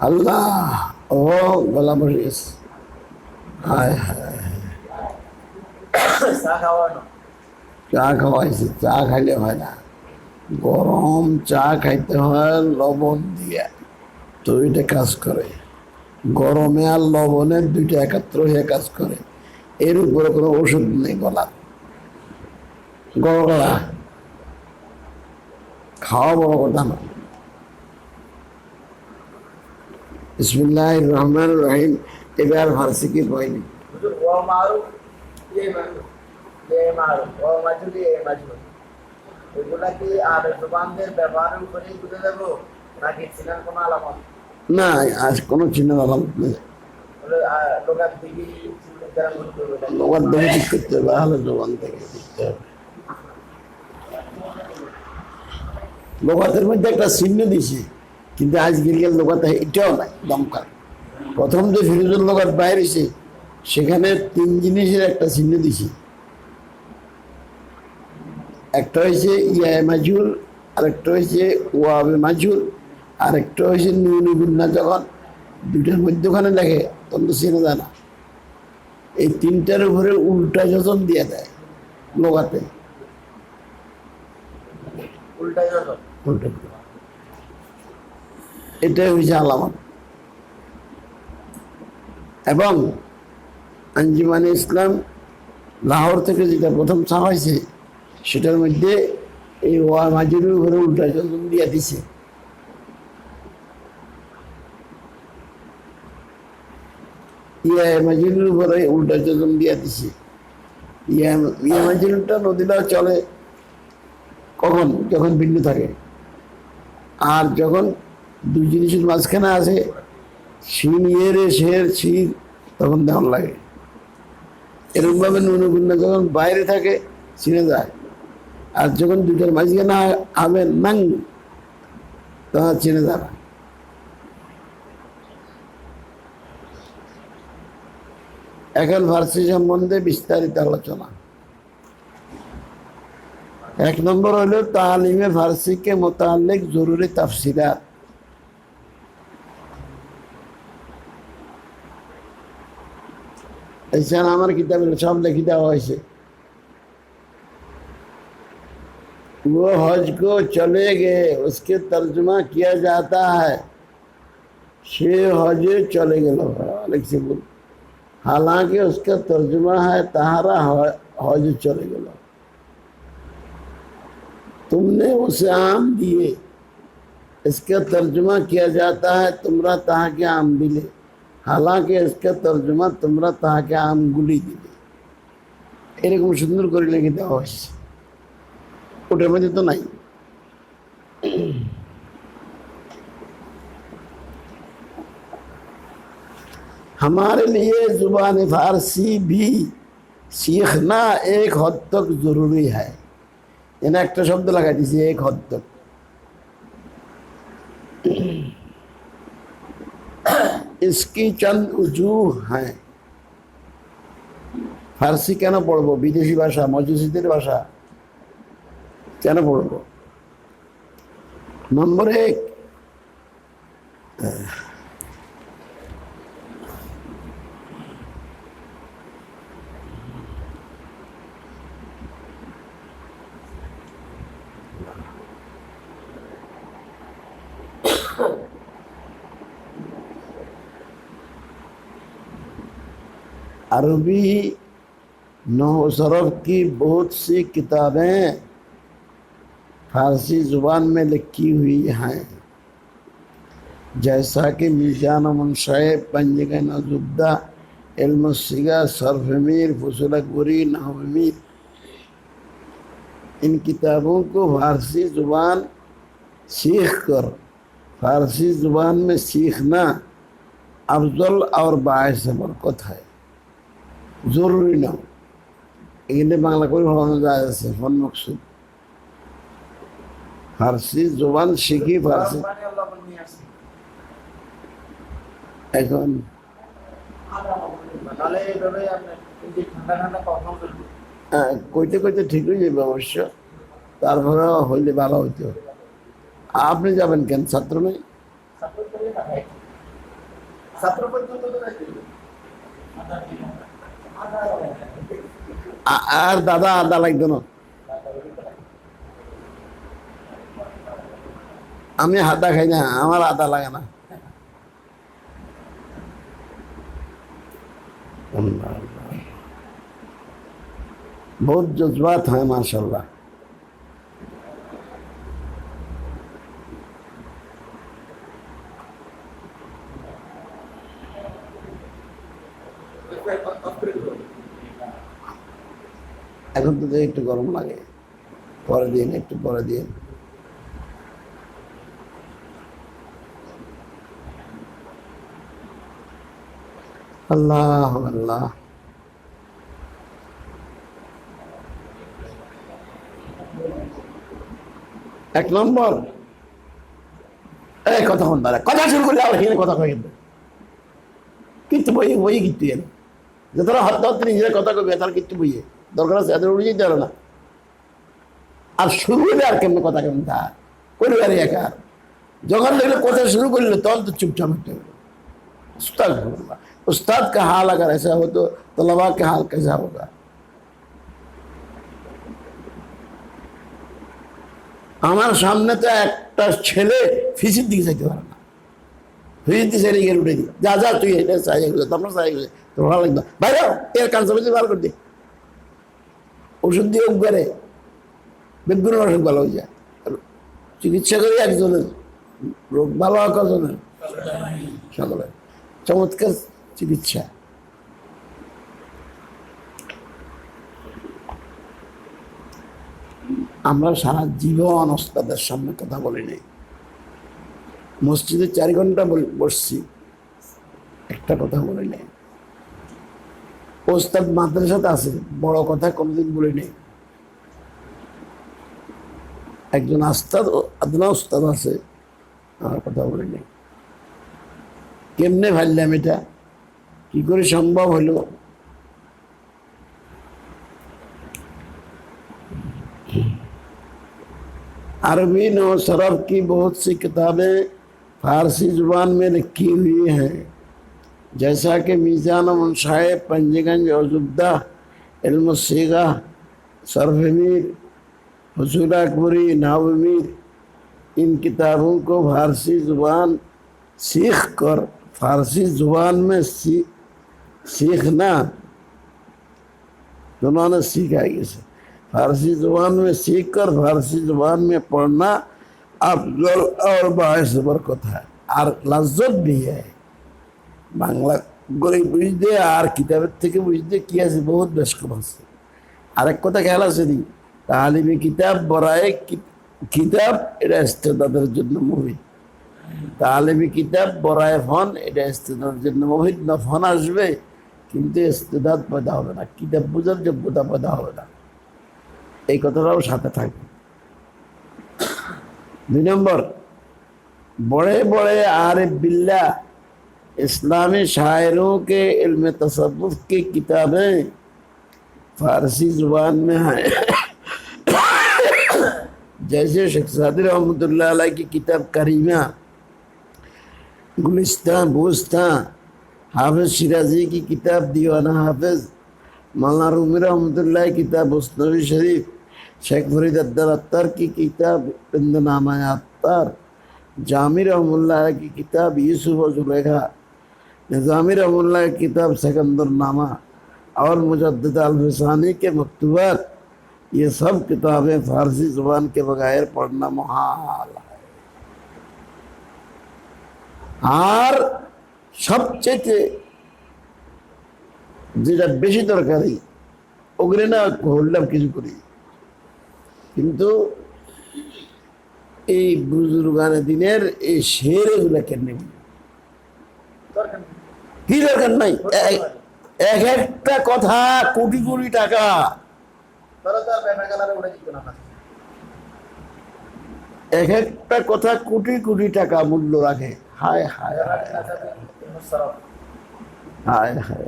আল্লাহ, ও গলা বসে গেছে। হায় হায়, চা খাওয়াইছে, চা খাইলে হয় না, গরম চা খাইতে হয় লবণ দিয়ে, তো এটা কাজ করে। গরমে আর লবণের দুইটা একাত্র হয়ে কাজ করে, এর উপরে কোনো ওষুধ নেই। গলা গলা খাওয়া বড় কথা না। বিসমিল্লাহির রহমানির রহিম। এবার ফার্সি কি কইনি? না, আজ কোনো চিহ্ন আলামত নেই। লোকার দেখে ঠিক করতে হবে, তাহলে জবান থেকে শিখতে হবে। লোকাতের মধ্যে একটা চিহ্ন দিছে, কিন্তু আজকের লোকাতে এটাও নাই, দমকার। প্রথম যে ফিরোজুল লোকাত বাইর হয়েছে, সেখানে তিন জিনিসের একটা চিহ্ন দিছে। একটা হয়েছে ইয়া মাজুর, আরেকটা হয়েছে ওয়াবে মাজুর, আরেকটা হয়েছে নুনুগুন্না। যখন দুইটার মধ্যখানে দেখে তখন তো চেনা যায় না। এই তিনটার উপরে উল্টা যোজন দিয়ে দেয় লোকাতে, উল্টা। এটাই হয়েছে আলামত। এবং আঞ্জুমানে ইসলাম লাহোর থেকে যেটা প্রথম ছাপাইছে, সেটার মধ্যে এই ওয়া মাজুরের উপরে উল্টা যোজন দিয়ে দিছে। ইয়া মাজুরের উপরে উল্টা যোজন দিয়ে দিছে। ইয়া মাজুরটা নদীটাও চলে কখন? যখন বিন্দু থাকে। আর যখন দুই জিনিসের মাঝখানে আছে শিন ইয়েরে শের শির, তখন দেওয়ান লাগে। এরকম ভাবে নুনগুন্না যখন বাইরে থাকে চিনে যায়, আর যখন দুইটার মাঝখানে হবে নাং, তখন চিনে যায় না। এখন ফার্সি সম্বন্ধে বিস্তারিত আলোচনা। এক নম্বর হলো তালিমে ফার্সি কে মোতাল্লিক জরুরি তাফসিরাত। ऐसा हमारे किताब सब लिखी देवा हয়েছে। वो हज को चले गए, उसके तर्जुमा किया जाता है शे हज चले गए, हालांकि उसका तर्जुमा है तारा हज चले गए। तुमने उसे आम दिए, इसका तर्जुमा किया जाता है तुमरा ताहा के आम दिले, हालांकि इसका तर्जुमा तुमरा ताहा के आम गुली दिले। এরকম সুন্দর করে লিখে দেওয়া হয়েছে, ওটার মধ্যে তো নাই। हमारे लिए जुबान फारसी भी सीखना एक हद तक जरूरी है। এনে একটা শব্দ লাগাই দিয়েছি, এক হদ তক। इसकी चंद वजूह हैं। फारसी কেন পড়বো? বিদেশি ভাষা, মজুসিদের ভাষা, কেন পড়বো? নম্বর এক, अरबी नहू सरफ की बहुत सी किताबें फारसी जुबान में लिखी हुई हैं, जैसा कि मीजान मुनशैब, पंजग नजुद्दा, इल्मुस्सिगा, सर्फ मीर, फुसूल अकबरी, नहव मीर। इन किताबों को फारसी जुबान सीख कर फारसी जुबान में सीखना अफजल और बाइस बरकत है। জরুরি না, এখানে বাংলা করে ভাবানো যায় আছে ফোন মকসুদ। ফার্সি জবান শিখি, ফার্সি এখন কইতে কইতে ঠিক হয়ে যাবে অবশ্য, তারপরে হইলে ভালো হইতো। আপনি যাবেন কেন? ছাত্র নেই? আর দাদা আদা লাগতো না, আমি আদা খাই না, আমার আদা লাগে না। बहुत जज्बात है माशाल्लाह। এখন তো একটু গরম লাগে, পরে দিন, একটু পরে দিন। আল্লাহ আল্লাহ। এক নম্বর, এই কথা কোন দাঁড়া, কথা শুরু করলে আবার এখানে কথা কয়ে কিন্তু বই কিন্তু এর যে তারা হাত ধরতে নিজের কথা কবে তার কিন্তু বইয়ে দরকার আছে, এদের উড়ে যেতে পারে না। আর শুরু হলে আর কেমন কথা কেমন তা পরিবারে একা যখন দেখলে কথা শুরু করলে তখন তো চুপচাপ হতে হবে। उस्ताद का हाल अगर ऐसा हो तो तलबा का हाल कैसा होगा। আমার সামনে তো একটা ছেলে ফিসির দিকে যাইতে পারে না, ফিসির দিকে ছেলে গিয়ে উঠে দিই, যা যা তুই এটা চাই তোমরা চাই তোর ভালো লাগবে বাইরে এর কানসার বার করে দিই, ওষুধ দিয়ে উপকারে বেগুনের অসুখ ভালো হয়ে যায়। চিকিৎসা করি একজনের, রোগ ভালো হয় কজনের, সকলের চমৎকার চিকিৎসা। আমরা সারা জীবন ওস্তাদের সামনে কথা বলি নাই, মসজিদে 4 ঘন্টা বসছি, একটা কথা বলি নাই। ওস্তাদ মাদ্রাসাতে আছে, বড় কথা কোনোদিন বলি নাই। একজন আদনা ওস্তাদ আছে, আমার কথা বলি নাই। কেমনে ভাবলাম এটা, কি করে সম্ভব হলো? अरबी नौ सरफ की बहुत सी किताबें फारसी जुबान में लिखी हुई हैं, जैसा कि मीज़ान मुनशाए, पंजगंज और जुब्दा, इल्म सीगा, सरफमीर, हुसूल अकबरी, नावमीर। इन किताबों को फारसी जुबान सीख कर फारसी जुबान में सीखना, उन्होंने सीखा इसे फारसी जुबान में सीख कर फारसी जुबान में पढ़ना अफजल और बाइस बरकत है और लज्जत भी है। बांग्ला করে বুঝতে আর কিতাবের থেকে বুঝতে কি আছে, বহুত বেশ কম আছে। আরেক কথা খেয়াল আছে নি, তালিমি কিতাব বড়ায় কিতাব, এটা ইস্তেদাদের জন্য মুহিত। তালিমি কিতাব বড়ায় ফোন, এটা ইস্তেদাদের জন্য মুহিত না। ফোন আসবে কিন্তু ইস্তেদাদ পয়দা হবে না, কিতাব বুঝার যোগ্যতা পয়দা হবে না, এই কথাটাও সাথে থাকবে। 2 নম্বর, बड़े बड़े आरिफ बिल्ला इस्लामी शायरों के इल्म तसव्वुफ की किताबें फारसी जुबान में हैं। जैसे शेख सादी रहमतुल्लाह अलैह की किताब करीमा, गुलिस्तान बोस्तान, हाफिज शिराजी की किताब दीवाना हाफिज, मौलाना रूमी रहमतुल्लाह की किताब मुस्नद शरीफ, शेख फरीद अत्तर की किताब इंदनामा अत्तर, जामी रहमुल्लाह की किताब यूसुफ और जुलेखा, निज़ामी रहमुल्लाह की किताब सिकंदरनामा और मुजद्दिद अल-फिसानी के मकतूबात, ये सब किताबें फारसी ज़ुबान के बगैर पढ़ना मुहाल है। और सबचेয়ে যেটা বেশি দরকারি ওগুলো না করলাম কিছু করি, কিন্তু এই বুজুর্গানে দিনের এই শের এগুলো কেন কি দরকার নাই? এক একটা কথা কোটি কোটি টাকা, এক একটা কথা কোটি কোটি টাকা মূল্য রাখে। হায় হায় হায় হায়।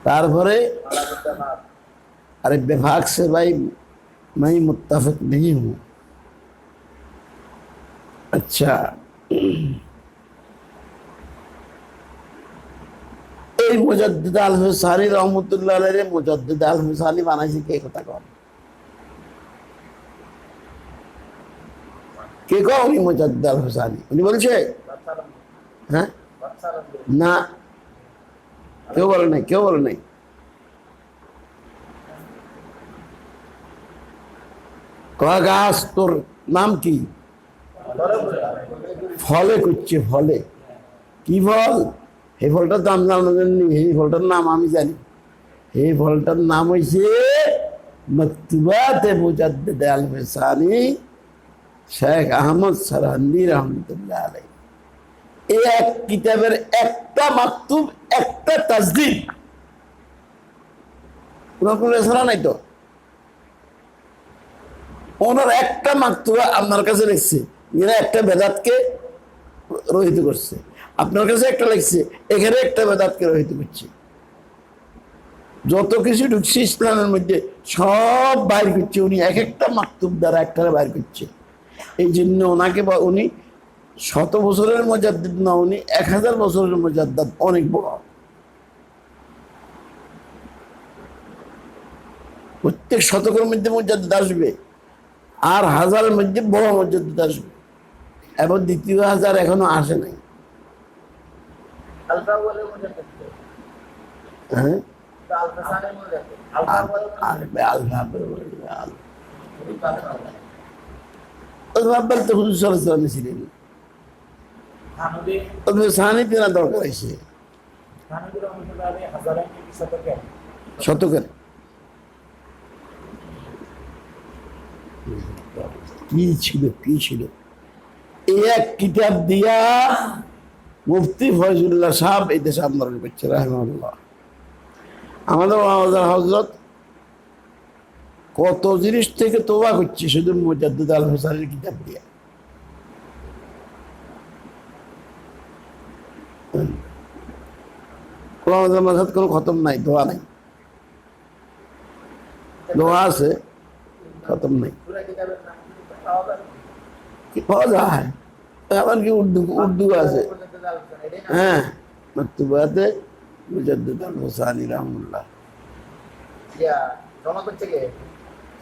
তারপরে अरे विभाग से भाई मैं मुत्तफिक नहीं हूँ। अच्छा, মুজাদ্দিদ আল হুসাইনি রহমতুল্লাহ আলাইহি মুজাদ্দিদ আল হুসাইনি বানাইছে কে কথা কন? কে কও উনি মুজাদ্দিদ আল হুসাইনি? উনি বলছে? হ্যাঁ, না, কেউ বলে নাই, কেউ বলে নাই। কয় গাছ তোর নাম কি? ফলে করছে, ফলে কি ফল? এই ফলটার দাম জানেন? এই ফলটার নাম আমি জানি। এই ফলটার নাম হয়েছে মাকতুবাতে মুজাদ্দিদ আল হুসাইনি শেখ আহমদ সরহান্দি রহমতুল্লাহ আলাইহি। এই এক কিতাবের একটা মাকতুব, একটা তাসদীদ, কোনো রেসালা নাই তো। ওনার একটা মাকতুবা আপনার কাছে লিখছে, এরা একটা বেদাতকে রহিত করছে। আপনার কাছে একটা লিখছে, এখানে একটা বেদাতকে রহিত করছে। যত কিছু ঢুকছে ইসলামের মধ্যে সব বাইর করছে উনি, এক একটা মাকতুব দ্বারা একটা বাইর করছে। এই জন্য ওনাকে, উনি 100 বছরের মুজাদ্দিদ না, উনি 1000 বছরের মুজাদ্দিদ, অনেক বড়। প্রত্যেক শতকের মধ্যে মুজাদ্দিদ আসবে, আর হাজারের মধ্যে বড় মুজাদ্দিদ আসবে, এবং দ্বিতীয় হাজার এখনো আসে নাই। হ্যাঁ, তো হুজুর সাল্লাল্লাহু আলাইহি ওয়াসাল্লাম ছিলেন। সাহানি না দরকার আছে শতকের। কি ছিল, কি ছিল? এই এক কিতাব দিয়া মুফতি ফয়জুল্লাহ সাহেব এই দেশে আন্দোলন করছে রাহিমাহুল্লাহ। আমাদের হযরত কত জিনিস থেকে তওবা করছে শুধু মুজাদ্দিদ আল হুসাইনির কিতাব দিয়া। আমাদের মাঝে কোনো খতম নাই, দোয়া নাই। দোয়া আছে, খতম নাই। পাওয়া যায়, এমনকি উর্দু আছে। হ্যাঁ, মাকতুবাতে মুজাদ্দিদ আল হুসাইনি রাহমাতুল্লাহ।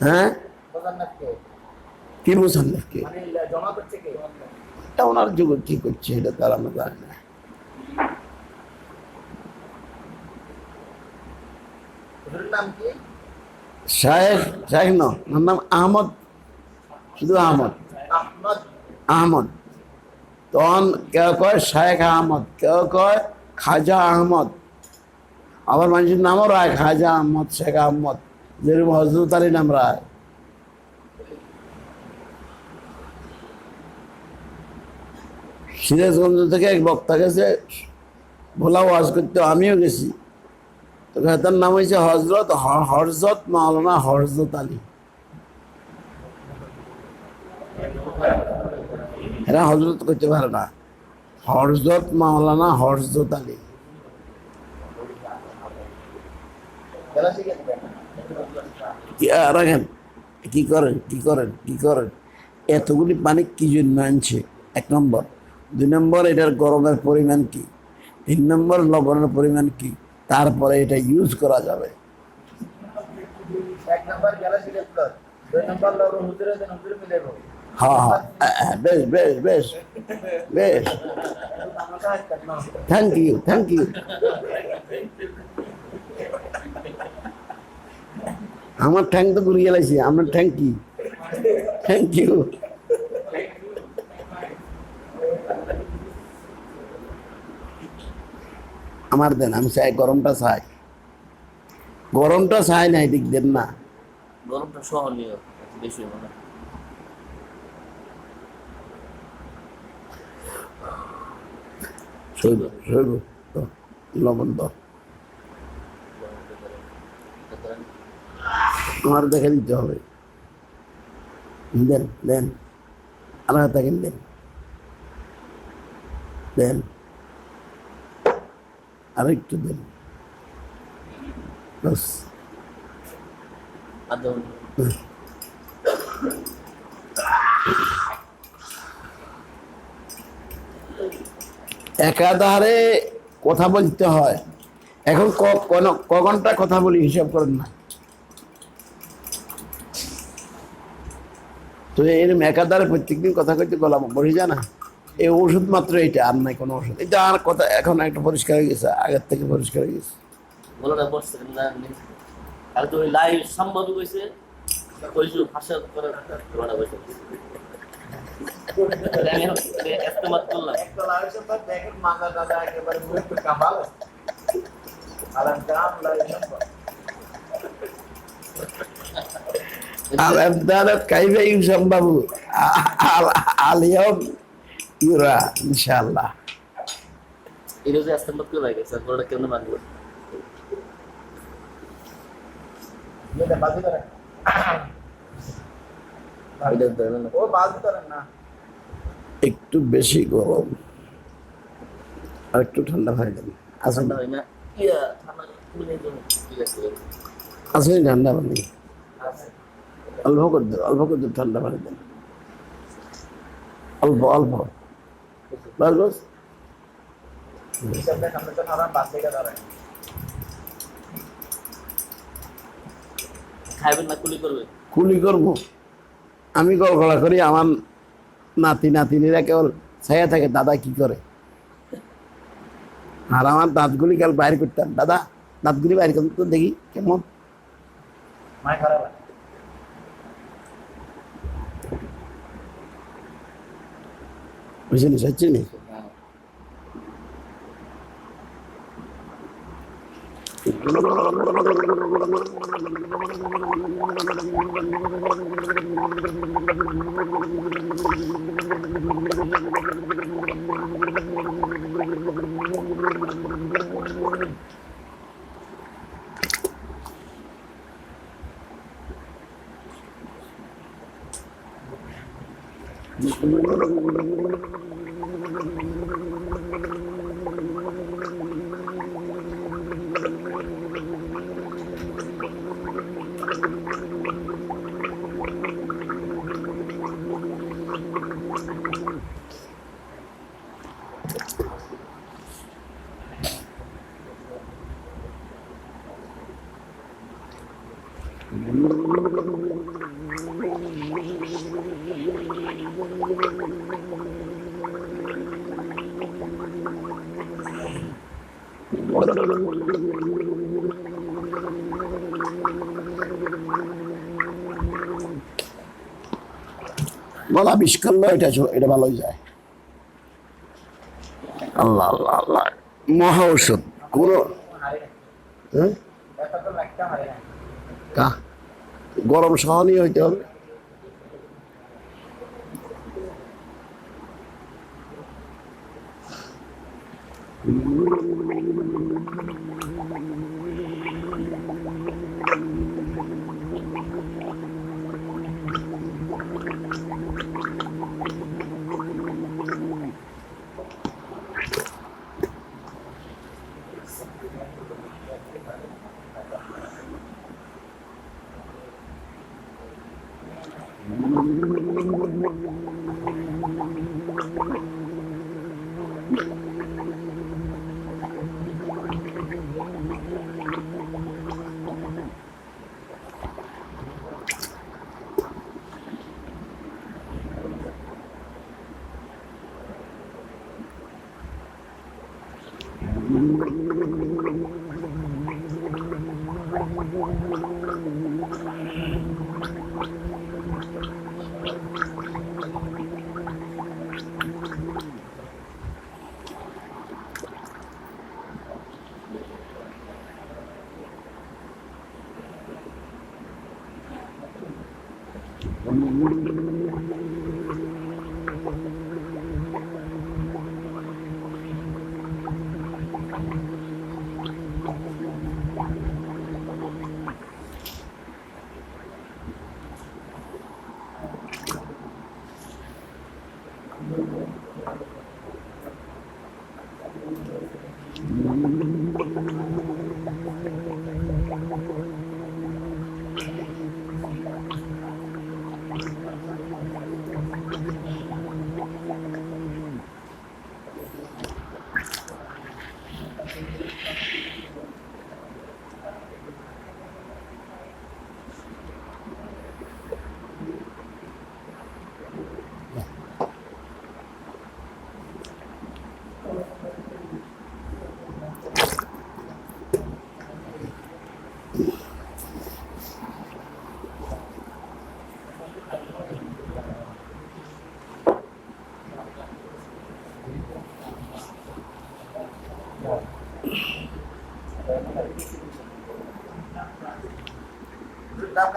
হ্যাঁ, কি মুসান্নিফ কে? এটা ওনার যুগ কি করছে এটা তার আমরা জানি না। শায়েখ, শায়েখ না, ওনার নাম আহমদ, শুধু আহমদ, আহমদ। তখন কেউ কয় শায়েখ আহমদ, কেউ কয় খাজা আহমদ, আবার মানুষের নামও রায় খাজা আহমদ, শেখ আহমদ, যেরকম হযরত আলী নাম রায়। সিরাজগঞ্জ থেকে এক বক্তা গেছে ভোলা ওয়াজ করতে, আমিও গেছি। তো তার নাম হয়েছে হযরত মাওলানা হযরত আলী। এরা হযরত করতে পারে না, হযরত মাওলানা হযরত আলী। রাখেন, কি করেন, কি করেন, কি করেন? এতগুলি পানি কি জন্য আনছে? 1 নম্বর। 2 নম্বর, এটার গরমের পরিমাণ কি? 3 নম্বর, লবণের পরিমাণ কি? তারপরে এটা ইউজ করা যাবে। হ্যাঁ হ্যাঁ, বেশ বেশ বেশ বেশ, থ্যাংক ইউ, থ্যাংক ইউ। আমার ঠ্যাং তো ঘুরিয়ে গেলাইছি, আমার থ্যাংক ইউ, থ্যাংক ইউ। আমার দেন, আমি চাই গরমটা, চাই গরমটা, চাই না এদিক দেন না। গরমটা সহনীয়, বেশি মনে লবণ দাও, আমার দেখে দিতে হবে। দেন দেন, আমার দেখেন, দেন দেন, আর একটু দেন, বাস। একাধারে কথা বলতে হয়, এখন ক ঘন্টা কথা বলি হিসাব করেন না। তো এরকম একাধারে প্রত্যেকদিন কথা কইতে গলা বসে যায় না। এই ওষুধ মাত্র এটা, আর নাই কোনো ওষুধ। এটা আর কথা এখন একটু পরিষ্কার হয়ে গেছে, আগের থেকে পরিষ্কার হয়ে গেছে। গলাটা পড়ছে না আর তো ওই লাইভ সম্ভব হয়েছে ওই যে ভাষা করে গলাটা বসে আমি এস্তেমাত করলাম একটা লাইভ সম্পদ দেখেন মাথা দাদা একেবারে মুখ কাঁপাল আর দাম লাইভ সম্পদ Al-Abdalat kaifa yusambahu al-yawm yura insyaallah. এই যে এস্তেমাত করে গেছে গলাটা কেমন মানবো এটা বাজি করে এটা ধরেন না ও বাজি করেন না একটু বেশি গরম আর একটু ঠান্ডা হয়ে যাবে। আসেন ঠান্ডা হয় না ইয়া ঠান্ডা কুলে জন্য ঠিক আছে আসেন ঠান্ডা পানি আছে অল্প করে দেন ঠান্ডা পানি দেন, অল্প অল্প বাস বাস। হিসাবটা সামনে তো খাবার বাদ থেকে ধরেন খাইবেন না কুলি করবে কুলি করবো আমি গড়গড়া করি, আমার নাতিনীরা কেবল ছায়া থাকে দাদা কি করে। আর আমার দাঁতগুলি কাল বাইর করতাম, দাদা দাঁতগুলি বাইর করতে তো দেখি কেমন। মায় খারাপ বুঝলি সচ্ছি নি গলা বিষ করলো, এটা ভালোই যায়। আল্লাহ আল্লাহ আল্লাহ মহা ঔষধ কোনো হ্যাঁ এটা তো একটা হয় না কা গরম সহনীয় হইতে হবে।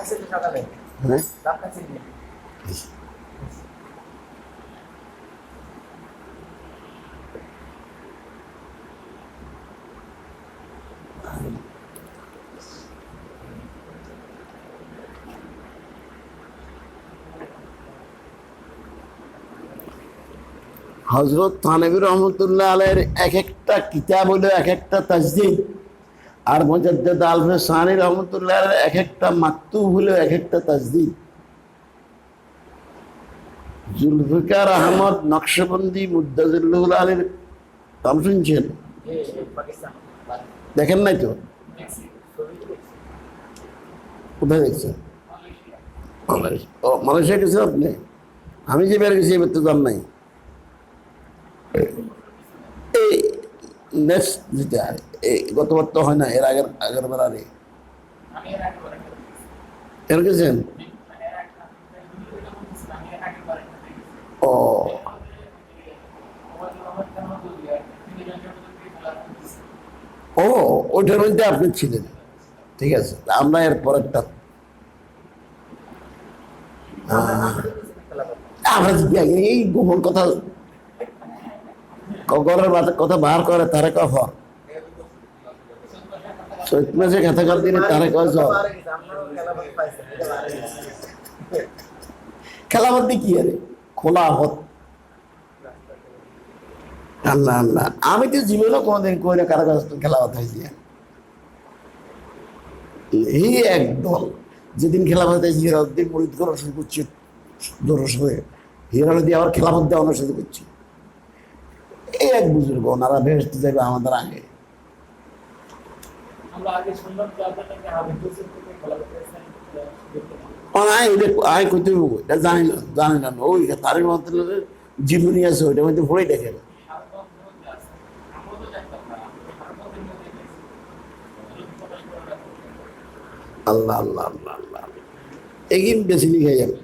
খাইছেন সকালে হ্যাঁ ডাব খাইছেন নি? হজরত থানবী রহমতুল্লাহ আলাইয়ের এক একটা কিতাব হলো এক একটা তাজদীদ, আর মুজাদ্দিদ আলফে সানি রহমতুল্লাহ আলাইয়ের এক একটা মাকতুব হলো এক একটা তাজদীদ। জুলফিকার আহমদ নকশবন্দি মুদ্দাজিল্লুল আলীর নাম শুনছেন? পাকিস্তান দেখেন নাই তো? কোথায় দেখছেন? ও মালয়েশিয়া গেছেন আপনি? আমি যে বের গেছি এবার তো জান নাই। এই নেক্সট যেটা এই গতবার তো হয় না, এর আগের বার আরে আমি এর আগে বলেন এর গেছেন? ও ও ওইটার মধ্যে আপনি ছিলেন, ঠিক আছে। আমরা এর পরেরটা আমরা যদি আগে এই গোপন কথা কগরের কথা বার করে তারে কফর চৈত মাসে খেতাকার দিনে তারে কয় জ্বর। খেলাফত কি আরে খোলা হত আল্লাহ আল্লাহ। আমি তো জীবনেও কোনোদিন কই না কারো কাছে খেলাফত হয়েছি। এই একদল যেদিন খেলাফত হয়েছি হিরাউদ্দিন মরিদ করা শুরু করছি, দরস হয়ে হিরাউদ্দিন আবার খেলাফত দেওয়ানো শুরু করছি। এই এক বুজুর্গ, ওনারা ভেস্তে যাবে আমাদের আগে। আমরা আগে শুনলাম যে আপনাকে হাবিব হোসেন থেকে খেলাফত করেছেন। আয় করতে এটা জানি না ওই তারের মধ্যে জীবনী আছে, ওইটার মধ্যে ভরে দেখেন। আল্লাহ আল্লাহ আল্লাহ আল্লাহ এগিয়ে বেশি লিখে যাবে।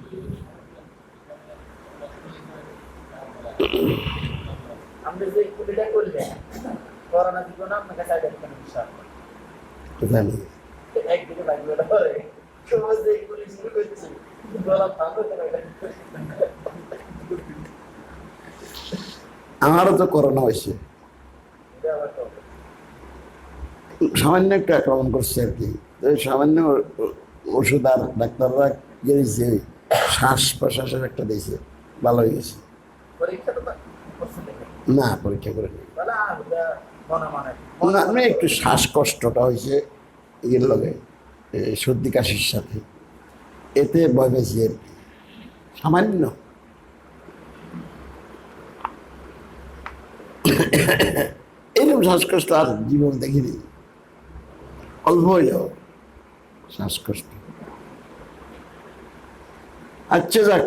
আমরা যে কুলিটা করলেন করোনা জীবন আপনাকে সাইড এফেক্ট বিষয় কোথায় নেই? একদিকে লাগবে ধরে সমাজ যে কুলি শুরু করতেছে গলা ভাঙতে পারে। আমারও তো করোনা হয়েছে, এটা আবার তো সামান্য একটু আক্রমণ করছে আর কি। তো সামান্য ওষুধ আর ডাক্তাররা ইয়ে দিয়েছে, শ্বাস প্রশ্বাসের একটা দিয়েছে, ভালো হয়ে গেছে। পরীক্ষা তো করছেন নাকি? না পরীক্ষা করে নি। বলা ওটা মনে না, আমি একটু শ্বাসকষ্টটা হয়েছে ইয়ের লগে সর্দি কাশির সাথে, এতে ভয় পেয়েছি আর কি সামান্য। এরকম শ্বাসকষ্ট আর জীবন দেখিনি, অল্প হইলেও শ্বাসকষ্ট। আচ্ছা যাক,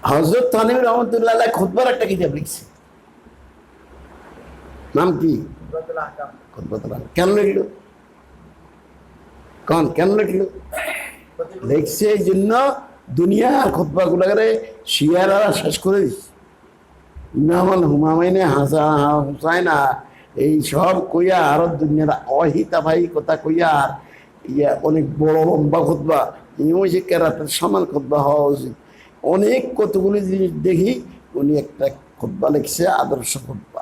হযরত থানবী রহমতুল্লাহ আলাইহি খুতবার একটা কিতাব লিখছে, নাম কি? খুতবাতুল আহকাম। কেন লিখলো? কেন লিখলো? লিখছে এই জন্য দুনিয়ার খুতবা গুলাকে শিয়ারা শেষ করে দিচ্ছে। ইমাম হুমায়ুনে হুসাইনা এই সব কইয়া আরো দুনিয়ার অহিতাভাই কথা কইয়া আর ইয়া অনেক বড় লম্বা খুতবা, ইমাম কেরাতের সমান খুতবা হওয়া উচিত। অনেক কতগুলি জিনিস দেখি উনি একটা খুতবা লিখছে, আদর্শ খুতবা।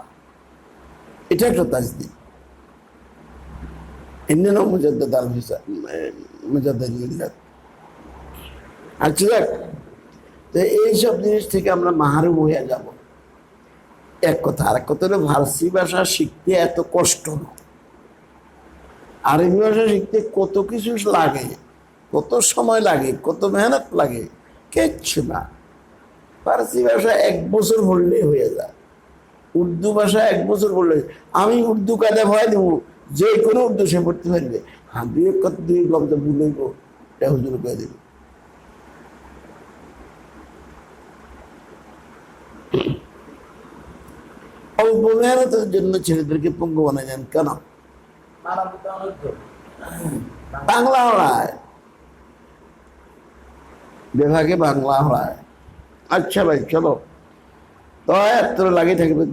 এটা একটা তাজদীদ। ইন্নাহু মুজাদ্দিদ মুজাদ্দিদ মিল্লাত। আচ্ছা দেখ, তো এইসব জিনিস থেকে আমরা মাহরুম হয়ে যাব এক কথা। আর এক কথা হলো ফার্সি ভাষা শিখতে এত কষ্ট না, আরবি ভাষা শিখতে কত কিছু লাগে, কত সময় লাগে, কত মেহনত লাগে, কিচ্ছু না। ফার্সি ভাষা 1 বছর পড়লেই হয়ে যায়, উর্দু ভাষা 1 বছর পড়লে। আমি উর্দু কায়দা ভয় দেবো, যে কোনো উর্দু সে পড়তে পারবে। হ্যাঁ, দুই লব্ধ ভুলইব, এটা হুজুর কয়ে দেবে। অল্প মেহনতের জন্য ছেলেদেরকে পঙ্গু বানায় যান কেন? বাংলা হড়ায়, বিভাগে বাংলা হড়ায়। আচ্ছা ভাই চলো, তো তোর লাগিয়ে থাকবে।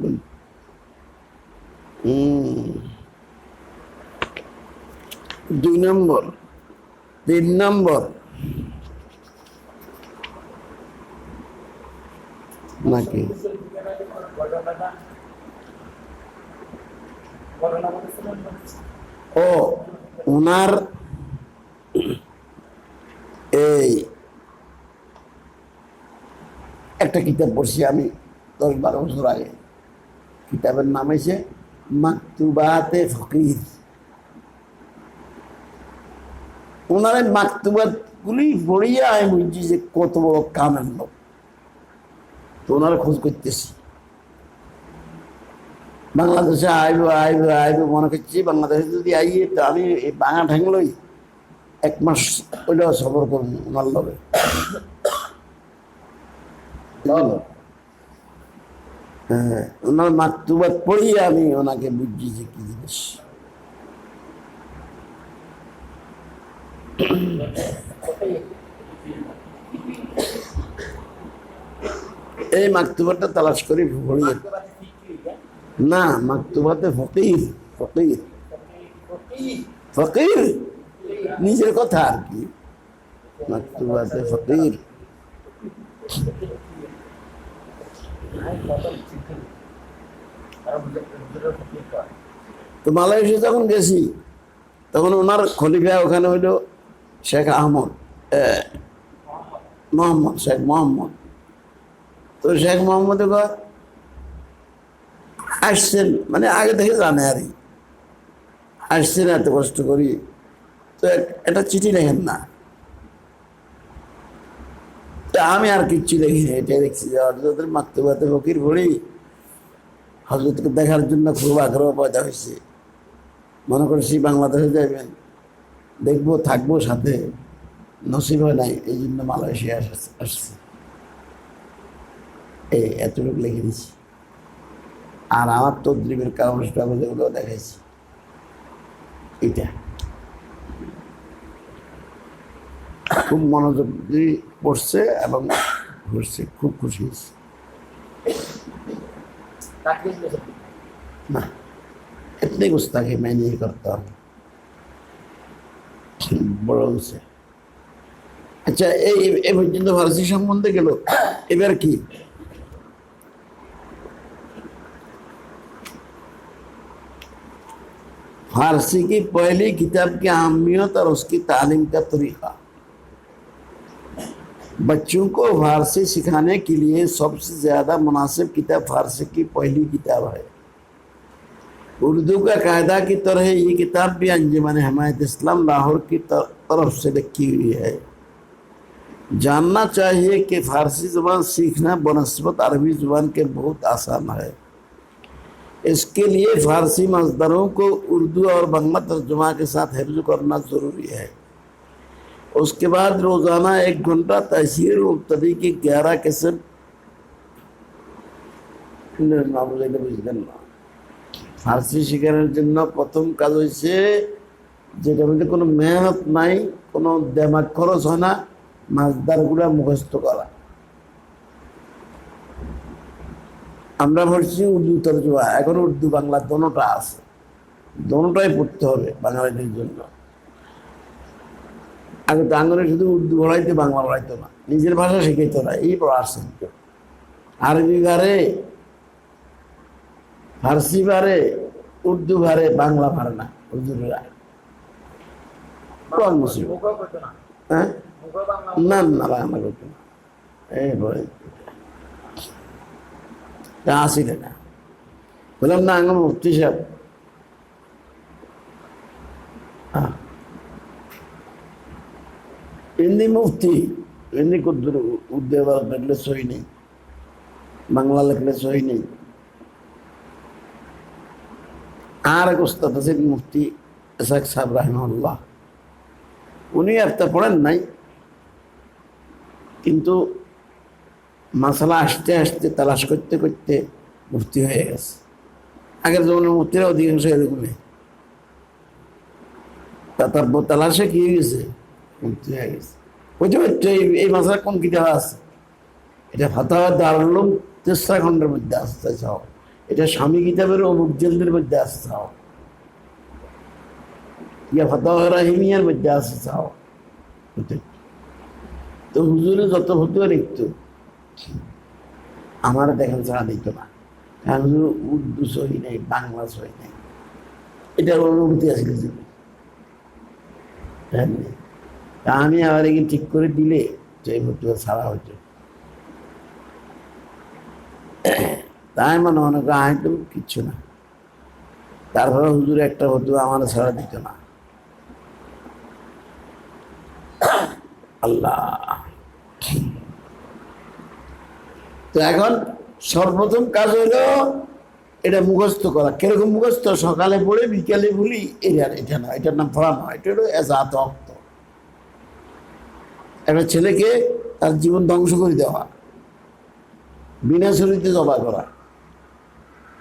2 নম্বর, 3 নম্বর নাকি ঘটনাটা ঘটনা বলেছিলেন ও ওনার এই একটা কিতাব পড়ছি আমি 10-12 বছর আগে। কিতাবের নাম হয়েছে মাকতুবাতে ফকির। ওনার এই মাকতুবাত গুলি পড়িয়া আমি বুঝছি যে কত বড় কামের লোক। তো ওনার খোঁজ করতেছি, বাংলাদেশে আইব আইব আইব মনে করছি। বাংলাদেশে যদি আইয়ে তো আমি এই বাঙা ঠ্যাংলই 1 মাস ওইটাও সফর করবো ওনার লগে। হ্যাঁ, ওনার মাকতুবাত পড়িয়ে আমি ওনাকে বুঝছি যে কি জিনিস। এই মাকতুবাতটা তালাশ করে পড়িয়ে না, মাকতুবাতে ফকির ফকির ফকির নিজের কথা আর কি। মাকতুবাতে ফকির তো মালয়েশিয়া যখন গেছি তখন ওনার খলিফা ওখানে হইল শেখ আহমদ মোহাম্মদ, শেখ মোহাম্মদ। তো শেখ মোহাম্মদ আসছেন, মানে আগে থেকে জানে আর কি, আসছেন এত কষ্ট করি, তো একটা চিঠি লেখেন না। তা আমি আর কিচ্ছু দেখিনি, এটাই দেখছি যে হজরতের মাকতুবাতে ফকির পড়ি হজরতকে দেখার জন্য খুব আগ্রহ পয়দা হয়েছে। মনে করছি বাংলাদেশে যাবেন, দেখবো থাকবো সাথে, নসিব হয় নাই, এই জন্য মালয়েশিয়া আসছে। এই এতটুকু লিখে দিচ্ছি। আর আমার তদ্রিবের কাগজটা যেগুলো দেখাইছি এটা খুব মনোযোগ দিয়ে পড়ছে এবং ঘুরছে, খুব খুশি হয়েছে। না, इतने गुस्ताखी मैं नहीं करता हूँ, বড় হয়েছে। আচ্ছা, এই পর্যন্ত ফার্সি সম্বন্ধে গেল, এবার কি फारसी की पहली किताब की अहमियत और उसकी तालीम का तरीका। बच्चों को फारसी सिखाने के लिए सबसे ज्यादा मुनासिब किताब फारसी की पहली किताब है। उर्दू का कायदा की तरह ये किताब भी अंजुमन हिमायत इस्लाम लाहौर की तरफ से लिखी हुई है। जानना चाहिए कि फारसी जुबान सीखना बनस्बत अरबी जुबान के बहुत आसान है। इसके लिए फारसी मज़दरों को उर्दू और बंगला तर्जुमा के साथ हिफ्ज़ करना ज़रूरी है। उसके बाद रोज़ाना 1 घंटा तहसीर मुब्तदी की 11 किस्म ফার্সি শেখানোর জন্য প্রথম কাজ হয়েছে যেটার মধ্যে কোনো মেহনত নাই, কোনো দেমাগ খরচ হয় না, মাছদারগুলা মুখস্থ করা। আমরা পড়ছি উর্দু তর্জমা, এখন উর্দু বাংলা দোনোটা আছে, দোনোটাই পড়তে হবে বাঙালিদের জন্য। আগে তো আঙুলে শুধু উর্দু পড়াইতে, বাংলা পড়াইতো না, নিজের ভাষা শিখাইতো না, এই পড়াচ্ছে। আরবি বারে, ফার্সি বারে, উর্দু বারে, বাংলা পারে না হুজুরেরা। হ্যাঁ, না না, বাংলা করতো না, এই বলে আসিলে না। বললাম না, আঙুল মুফতি সাহেব হিন্দি মুফতি, হিন্দি কুদ্দুর উর্দু লিখলে সই নেই, বাংলা লিখলে সই নেই। আর এক উস্তাদ আছেন মুফতি ইসহাক সাহেব রাহিমাহুল্লাহ, উনি একটা পড়েন নাই, কিন্তু মাসালা আসতে আসতে তালাশ করতে করতে মুফতি হয়ে গেছে। আগের জমানের মুফতিরা অধিকাংশ এরকমই, তার তালাশে কি হয়ে গেছে, মুফতি হয়ে গেছে। বুঝতে পারছো এই মাসালা কোন কিতাব আছে? এটা ফাতাওয়া দারুল উলুম 3 খণ্ডের মধ্যে আসতে চাও, এটা স্বামী কিতাবের অমুক জেলদের মধ্যে আসতে চাও। ইয়া ফাতাওয়া রাহিমিয়ার মধ্যে আছে চাও। তো হুজুরে যত ফতুয়া লিখত আমার দেখেন ছাড়া দিত না, কারণ হুজুর উর্দু সহি নাই, বাংলা সহি নাই, এটার অনুভূতি আসলে জীবন। তা আমি আবার একে ঠিক করে দিলে যে ফতুয়া ছাড়া হতো। তাই মনে মনে করে আমি তো কিচ্ছু না। তারপরে হুজুর একটা ফতুয়া আমার ছাড়া দিত না। আল্লাহ। তো এখন সর্বপ্রথম কাজ হইল এটা মুখস্থ করা। কিরকম মুখস্থ? সকালে পড়ে বিকালে বলি, এটা না, এটার নাম পড়া নয়, এটা হলো এজাত অক্ত। একটা ছেলেকে তার জীবন ধ্বংস করে দেওয়া, বিনা শরীরে জবা করা,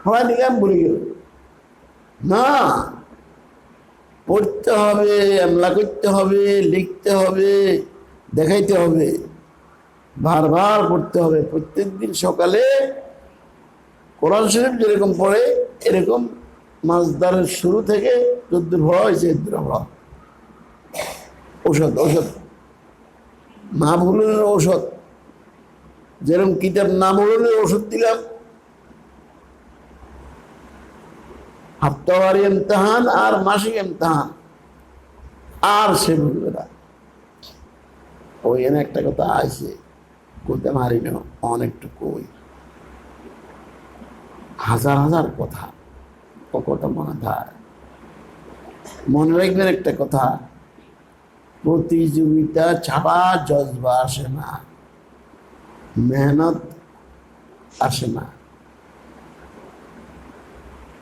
পড়া নিলাম বলে গেল না। পড়তে হবে, আমলা করতে হবে, লিখতে হবে, দেখাইতে হবে, বারবার পড়তে হবে। প্রত্যেকদিন সকালে কোরআন শরীফ যেরকম পড়ে এরকম মাসদারের শুরু থেকে যদ্দূর পড়া হয়েছে এদ্দূর পড়া। ঔষধ ঔষধ না ভুলের ঔষধ, যেরকম কিতাব না ভুলের ওষুধ দিলাম, হাফতাওয়ারি ইমতিহান আর মাসিক ইমতিহান, আর সে ভুলবে না। ওই এনে একটা কথা আছে, কইতে মারি না, অনেকটু কই, হাজার হাজার কথা, কথা মনে থাকে। মনে রাখবেন একটা কথা, প্রতিযোগিতা ছাড়া জজবা আসে না, মেহনত আসে না।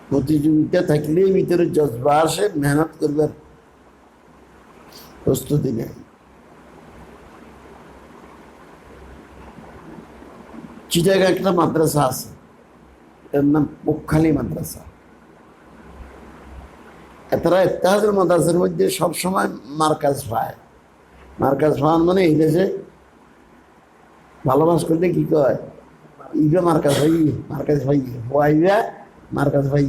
প্রতিযোগিতা থাকলে ভিতরে জজবা আসে, মেহনত করবার প্রস্তুতি নেই। চিটাগাং একটা মাদ্রাসা আছে, এর নাম পক্ষালী মাদ্রাসা। এতরা ইত্তেহাদুল মাদ্রাসার মধ্যে সবসময় মার্কাজ পায়। মার্কাজ পাওয়ান মানে এই দেশে ভালোবাস করলে কি কয়, ইবে মার্কাজ ভাই, মার্কাজ ভাই হওয়াইবা, মার্কাজ ভাই।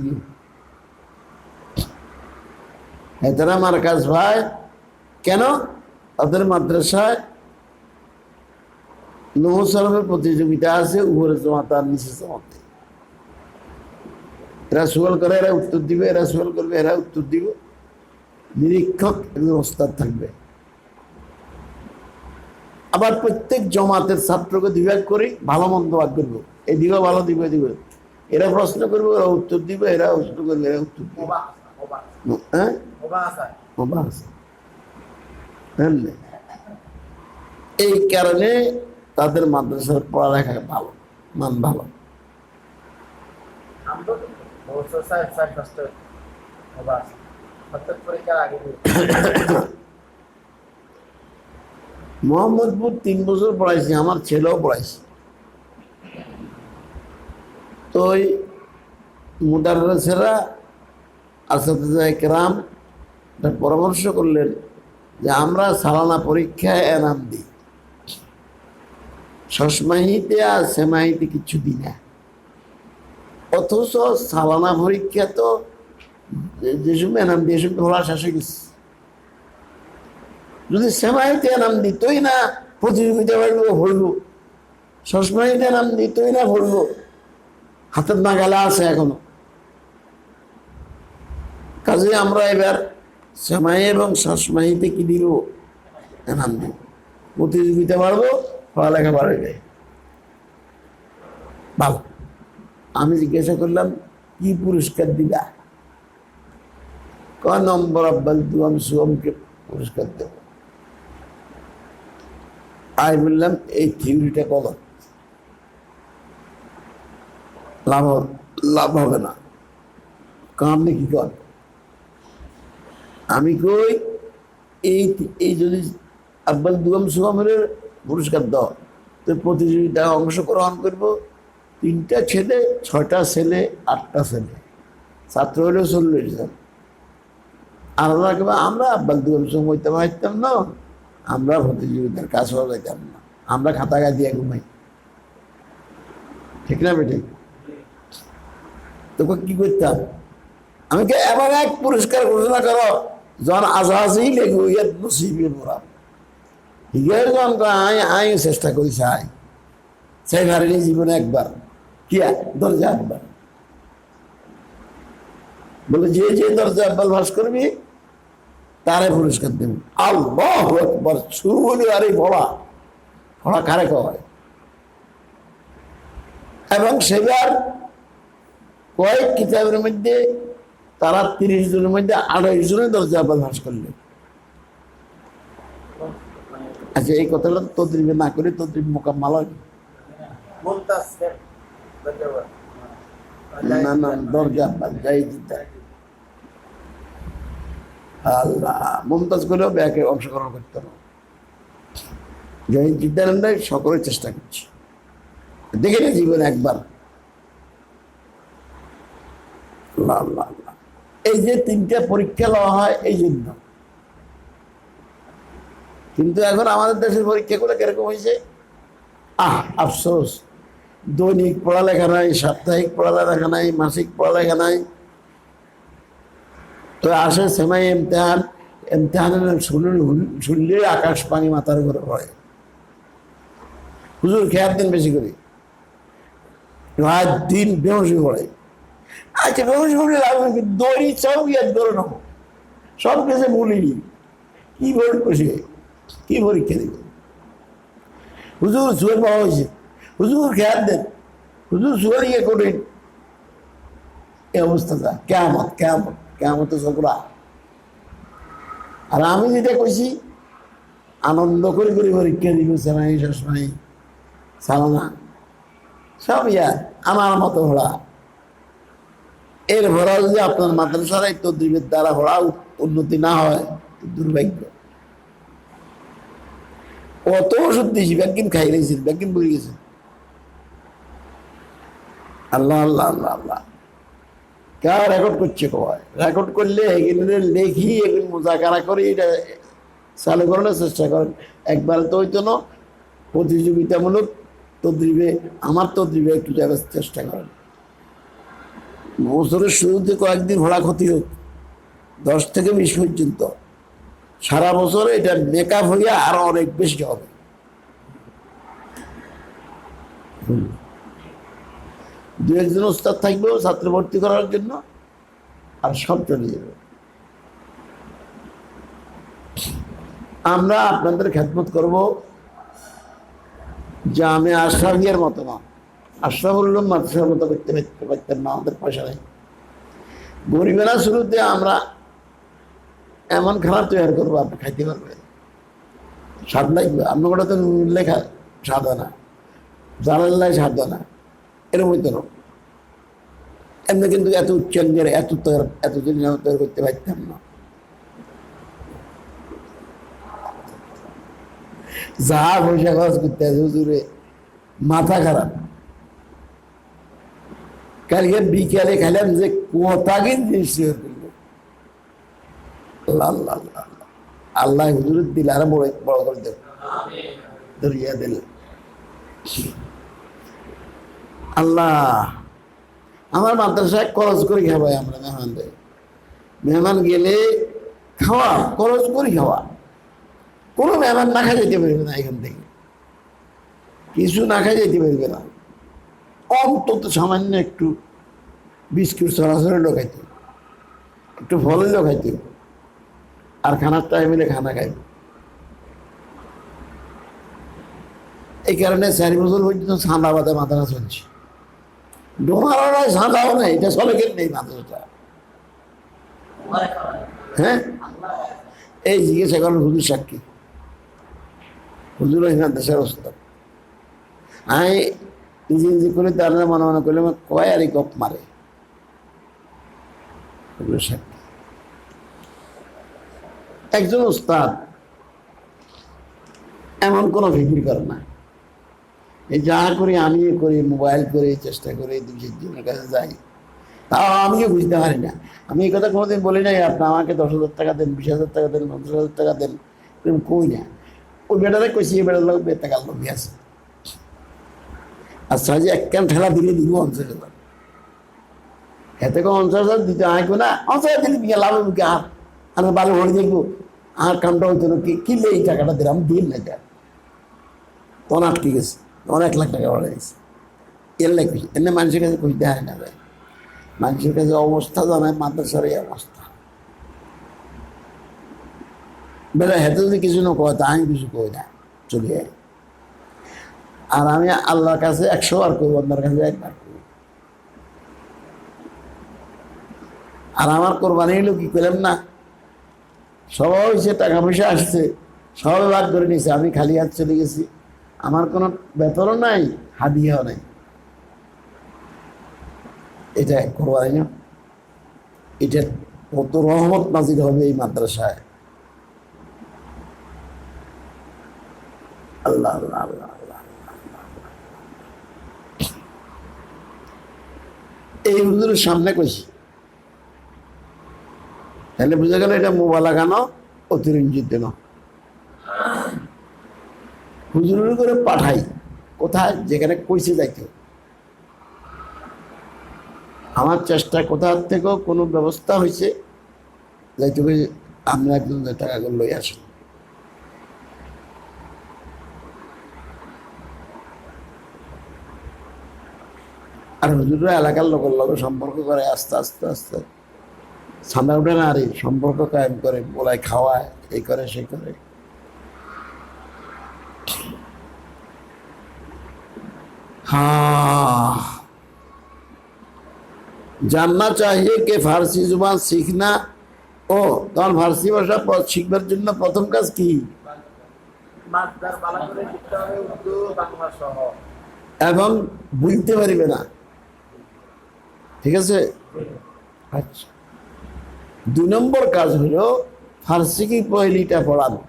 এতরা মার্কাজ ভাই কেন? তাদের মাদ্রাসায় নৌসালামের প্রতিযোগিতা আছে, উপরে জমাত আর নিচে জমাতে। এরা সুয়াল করে, এরা উত্তর দিবে, এরা সুয়াল করবে, এরা উত্তর দিব। নিরীক্ষক একজন ওস্তাদ থাকবে। আবার প্রত্যেক জমাতের ছাত্রকে দুভাগ করি, ভালো মন্দ ভাগ করবো, এই দিবে ভালো, দিবে দিবে, এরা প্রশ্ন করবে, এরা উত্তর দিবে, এরা প্রশ্ন করবে, এরা উত্তর দিবে। হ্যাঁ, এই কারণে তাদের মাদ্রাসার পড়ালেখা ভালো, মান ভালো। মোহাম্মদপুর 3 বছর পড়াইছি, আমার ছেলেও পড়াইছি। তো ওই মুদাররিসেরা আসাতিজা ইকরাম পরামর্শ করলেন যে আমরা সালানা পরীক্ষায় এনাম দিই, ষষ্ঠ-মাহিতে আর সেমাহিতে কিছু দিই না। অথচ সালানা পরীক্ষা তো যেসব এনাম দিয়ে এসব ধরা শেষ হয়ে গেছে। যদি সেমাহিতে এনাম দিতই না, প্রতিযোগিতা বাড়বো, ভরবো। ষষ্ঠ-মাহিতে এনাম দিতই না, ভরবো। হাতের নাগালে আছে এখনো। কাজে আমরা এবার সেমাই এবং ষষ্ঠ-মাহিতে কি দিব, এনাম দিব। প্রতিযোগিতা বাড়বো, পড়ালেখা বাড়বে। ভালো। আমি জিজ্ঞাসা করলাম কি পুরস্কার দিবা? ক নম্বর আব্বাল দুয়াম সুয়ামকে পুরস্কার দেব। আমি বললাম এই থিওরিটা গলত, লাভ হবে না। আপনি কি কর? আমি কই এই যদি আব্বাল দুয়াম সুয়ামের পুরস্কার দাও, তো প্রতিযোগিতায় অংশগ্রহণ করবো 3টা ছেলে, 6টা ছেলে, 8টা ছেলে, ছাত্র হলেও 40 জন। আর আমরা আব্বাল দুয়াম সুয়াম হইতে পারতাম না, আমরা প্রতিযোগিতার কাজ যাইতাম না, আমরা খাতা গায়ে দিয়ে ঘুমাই। ঠিক না বেটে? তোকে কি করতাম? আমি এবার এক পুরস্কার ঘোষণা করো, যখন আজাজেই লেগে ইয়াত নসিবের মোরা হিগের যখন আই চেষ্টা করি চাই পারিনি জীবনে একবার কিয়া দরজা একবার বলে যে দরজা একবার ভাস করবি তারে পুরস্কার দেব আল্লাহু আকবার শুরু হলে আরে ভরা কারে কয় এবং সেবার কয়েক কিতাবের মধ্যে তারা 30 জনের মধ্যে 28 জনের দরজা আবার ভাস করলে। আচ্ছা এই কথাটা তদ্রিবে না করে তদ্রিব মোকাম্মাল হয় না না দরজা আব্বাস যাই দিতে আল্লাহ মুমতাজ করেও ব্যাকে অংশগ্রহণ করতে হবে যাই জিদ্দার সকলের চেষ্টা করছি দেখে না জীবনে একবার আল্লাহ আল্লাহ আল্লাহ এই যে 3টা পরীক্ষা লওয়া হয় এই জন্য কিন্তু এখন আমাদের দেশের পরীক্ষাগুলো কিরকম হয়েছে আফসোস দৈনিক পড়ালেখা নাই সাপ্তাহিক পড়ালেখা নাই মাসিক পড়ালেখা নাই তো আসে সেমাই ইমতিহানের শুনলে আকাশ পানি মাথার উপরে পড়ে হুজুর খেয়াল দিন বেশি করে রাত দিন বেহসি পড়ে আচ্ছা বেহসি পড়লে দড়ি সব ইয়াদ করে নেবো সব কিছু বলিনি কি বই বসে কি পরীক্ষা দেবে হুজুর সুয়ের পাওয়া হয়েছে হুজুর খেয়াল দেন হুজুর সুয়ের ইয়ে করেন এই অবস্থাটা কেমত সকরা আর আমি যেটা কইছি আনন্দ করে পরীক্ষা দিব সেমাই সসময় সালানা সব আমার মতো ভরা এর ভরা যদি আপনার মাদ্রাসার এই তদ্রিবের দ্বারা ভরা উন্নতি না হয় দুর্ভাগ্য অত ওষুধ দিয়েছি ব্যাগিন খাই রয়েছেন ব্যাগিন বলে গেছেন আল্লাহ আল্লাহ আল্লাহ আল্লাহ কে রেকর্ড করছে কয় রেকর্ড করলে এগুলো লেখি এগুলো মোজাকারা করে এটা চালু করানোর চেষ্টা করেন একবার তো হইতো না প্রতিযোগিতামূলক তদ্রিবে আমার তদ্রিবে একটু যাওয়ার চেষ্টা করেন বছরের শুরুতে কয়েকদিন ঘোড়া ক্ষতি হোক 10 থেকে 20 পর্যন্ত সারা বছর এটা মেকআপ হইয়া আরো অনেক বেশি হবে দু একজন ওস্তাদ থাকবে ছাত্র ভর্তি করার জন্য আর সব চলে যাবে আমরা আপনাদের খেদমত করব জামে আশরাফিয়ার মতো না আশরাফুল উলুম মাদ্রাসার মতো করতে পারতেন না আমাদের পয়সা নেই গরিবেরা শুরুতে আমরা এমন খাবার তৈরি করবো আপনি খাইতে পারবেন স্বাদ লাগবে আপনার ওটা তো লেখা স্বাদ হয় না জানাল্লাই স্বাদ হয় না এরকম হইতো না এমনি কিন্তু এত উচ্চাঙ্গের এত জিনিস তৈরি করতে পারতাম না যা পয়সা খরচ করতে আছে হুজুরে মাথা খারাপ কালকে বিকালে খাইলাম যে কোথাকে জিনিস তৈরি করলো আল্লাহ আল্লাহ আল্লাহ হুজুরের দিল আরো বড় করে দেব দরিয়া দিল আল্লাহ আমার মাদ্রাসায় খরচ করে খাওয়াই আমরা মেহমানদের মেহমান গেলে খাওয়া খরচ করে খাওয়া কোনো মেহমান না খাই যেতে পারবে না এখান থেকে কিছু না খাই যেতে পারবে না অন্তত সামান্য একটু বিস্কুট সরাসরি লোকাইতে একটু ফলের লোকাইতে আর খানার টাইমে খানা খাইবে এই কারণে 4 বছর পর্যন্ত সাদা বাদে মাদ্রাসা চলছে ডোমারও নয় সাদাও নেই এটা সলেকের নেই মাদ্রাসাটা হ্যাঁ এই জিজ্ঞাসা করেন হুজুর সাক্ষী হুজুর এখানে দেশের অবস্থা আমি নিজে করে তার মনে করলে কয় আর গপ মারে হুজুর সাক্ষী একজন ওস্তাদ এমন কোনো ফিকির করে না এই যা করি আমি করি মোবাইল করে চেষ্টা করে 2-3 কাছে যাই তাও আমিও বুঝতে পারি না আমি এই কথা কোনোদিন বলি নাই আপনি আমাকে 10,000 টাকা দেন 20,000 টাকা দেন 50,000 টাকা দেন এরকম কই না ওই বেটারে কইছি এই বেটার লোক টাকার লোভী আছে আচ্ছা যে এক কান ঠেলা দিলে দিব 50,000 এতে কোনো 50,000 দিতে আঁকবো না 50,000 দিলে বিকে লাভ হবে আর আমি বালু ভরে দেখবো আর কামটা হইতো না কিনলে এই টাকাটা দিলাম দিন না যা তখন আটকে গেছে তখন 1 লাখ টাকা বাড়া গেছে এর লাগে এমনি মানুষের কাছে কই দেয় না ভাই মানুষের কাছে অবস্থা জানায় মাদ্রাসার এই অবস্থা বেলা হেঁটে যদি কিছু না কয় তা আমি কিছু কই না চলে যায় আর আমি আল্লাহর কাছে 100 বার করবো আপনার কাছে 1 বার করবো আর আমার কোরবানি হলো কি করলাম না সবাই হয়েছে টাকা পয়সা আসছে সবাই ভাগ করে নিয়েছে আমি খালি হাত চলে গেছি আমার কোনো বেতনও নাই হাদিয়াও নাই এটা কোরবানি না এটা কত রহমত নাজির হবে এই মাদ্রাসায় আল্লাহ আল্লাহ আল্লাহ আল্লাহ এই হুজুরের সামনে কইছি তাহলে বুঝা গেল এটা মোবাইল লাগানো অতিরঞ্জিত না হুজুরের করে পাঠাই কোথায় যেখানে কইছে যাইতে আমার চেষ্টা কোথা থেকেও কোনো ব্যবস্থা হয়েছে যাইতে হবে আমরা একজন টাকাগুলো লই আসুন আর হুজুররা এলাকার লোকের লগে সম্পর্ক করে আস্তে আস্তে আস্তে সামনে উঠে না আর সম্পর্ক কায়েম করে বলায় খাওয়ায় এই করে সে করে हाँ जानना चाहिए कि फारसी जुबान सीखना ও তখন ফার্সি ভাষা শিখবার জন্য প্রথম কাজ কি মাছদার ভালো করে শিখতে হবে উর্দু বাংলা সহ এবং বুঝতে পারবে না ঠিক আছে আচ্ছা 2 নম্বর কাজ হলো ফার্সি কি পহেলিটা পড়ানো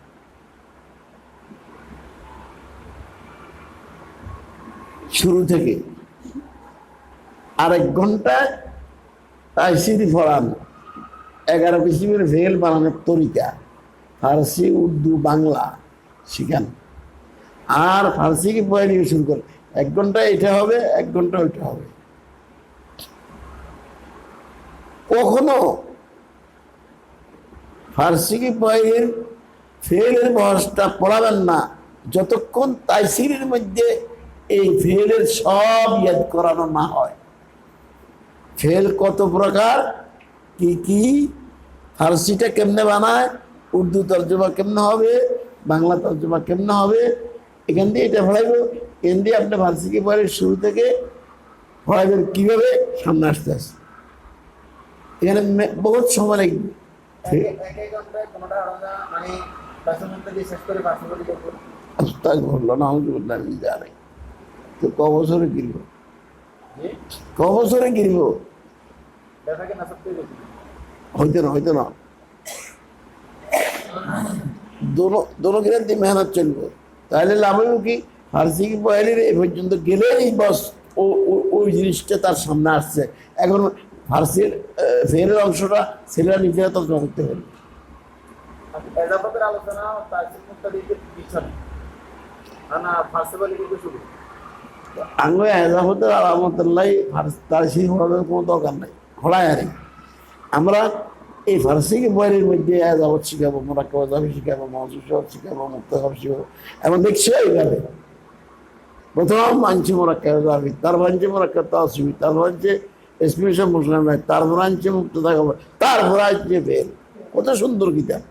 শুরু থেকে আর 1 ঘন্টা তাইসিরি পড়ানো 11 কিসিমের ভেল বানানোর তরিকা ফার্সি উর্দু বাংলা শিখান আর ফার্সি কি পহেলি শুরু করে 1 ঘন্টা এটা হবে 1 ঘন্টা ওইটা হবে কখনো ফার্সি কি পহেলির ফেলের বয়সটা পড়াবেন না যতক্ষণ তাইসিরের মধ্যে এই ফেলের সব ইয়াদ করানো না হয় ফেল কত প্রকার কি কি ফার্সিটা কেমনে বানায় উর্দু তর্জমা কেমনে হবে বাংলা তর্জমা কেমনে হবে এখান দিয়ে এটা পড়াইবো এখান দিয়ে আপনি ফার্সি কি পরে শুরু থেকে পড়াইবেন কীভাবে সামনে আসতে আসে এখানে বহুত সময় লাগবে এক ঘন্টায় কোনটা আলাদা মানে 10 মিনিট দিয়ে শেষ করে 5 মিনিট করব আস্তাগফিরুল্লাহ নাউযুবিল্লাহি মিন যালিক তো ক বছরে গিরব জি ক বছরে গিরব দেখাকে না সত্যি হইতে না दोनों গ্রান্তি মেহনত চলবে তাহলে লাভ হইব কি ফার্সি কি পহেলির এই পর্যন্ত গেলেই বস ওই জিনিসটা তার সামনে আসছে এখন ফার্সির ফেরের অংশটা ছেলেরা নিজেরা তর্জমা করতে হবে এজাফতের আলোচনা তাসির মুক্তাদিকে পিছনে না ফার্সি বলি কিন্তু শুরু আঙ্গ এজাফতের আলামতুল্লাহ তাসি হওয়ার কোনো দরকার নাই হড়ায় আরে আমরা এই ফার্সি কি বইয়ের মধ্যে এজাফত শিখাবো মোরাক্কাব এজাফি শিখাবো মহসুস শিখাবো মুক্তাকাব শিখাবো এখন দেখছি এইভাবে প্রথম মানছি মোরাক্কাব এজাফি তার মানছে মোরাক্কাব তাসিবি তার মানছে এক্সপ্রেশন মুসলিম নাই তারপর আনছে মুক্ত থাকবে তারপর আসছে ফেল কত সুন্দর কিতাব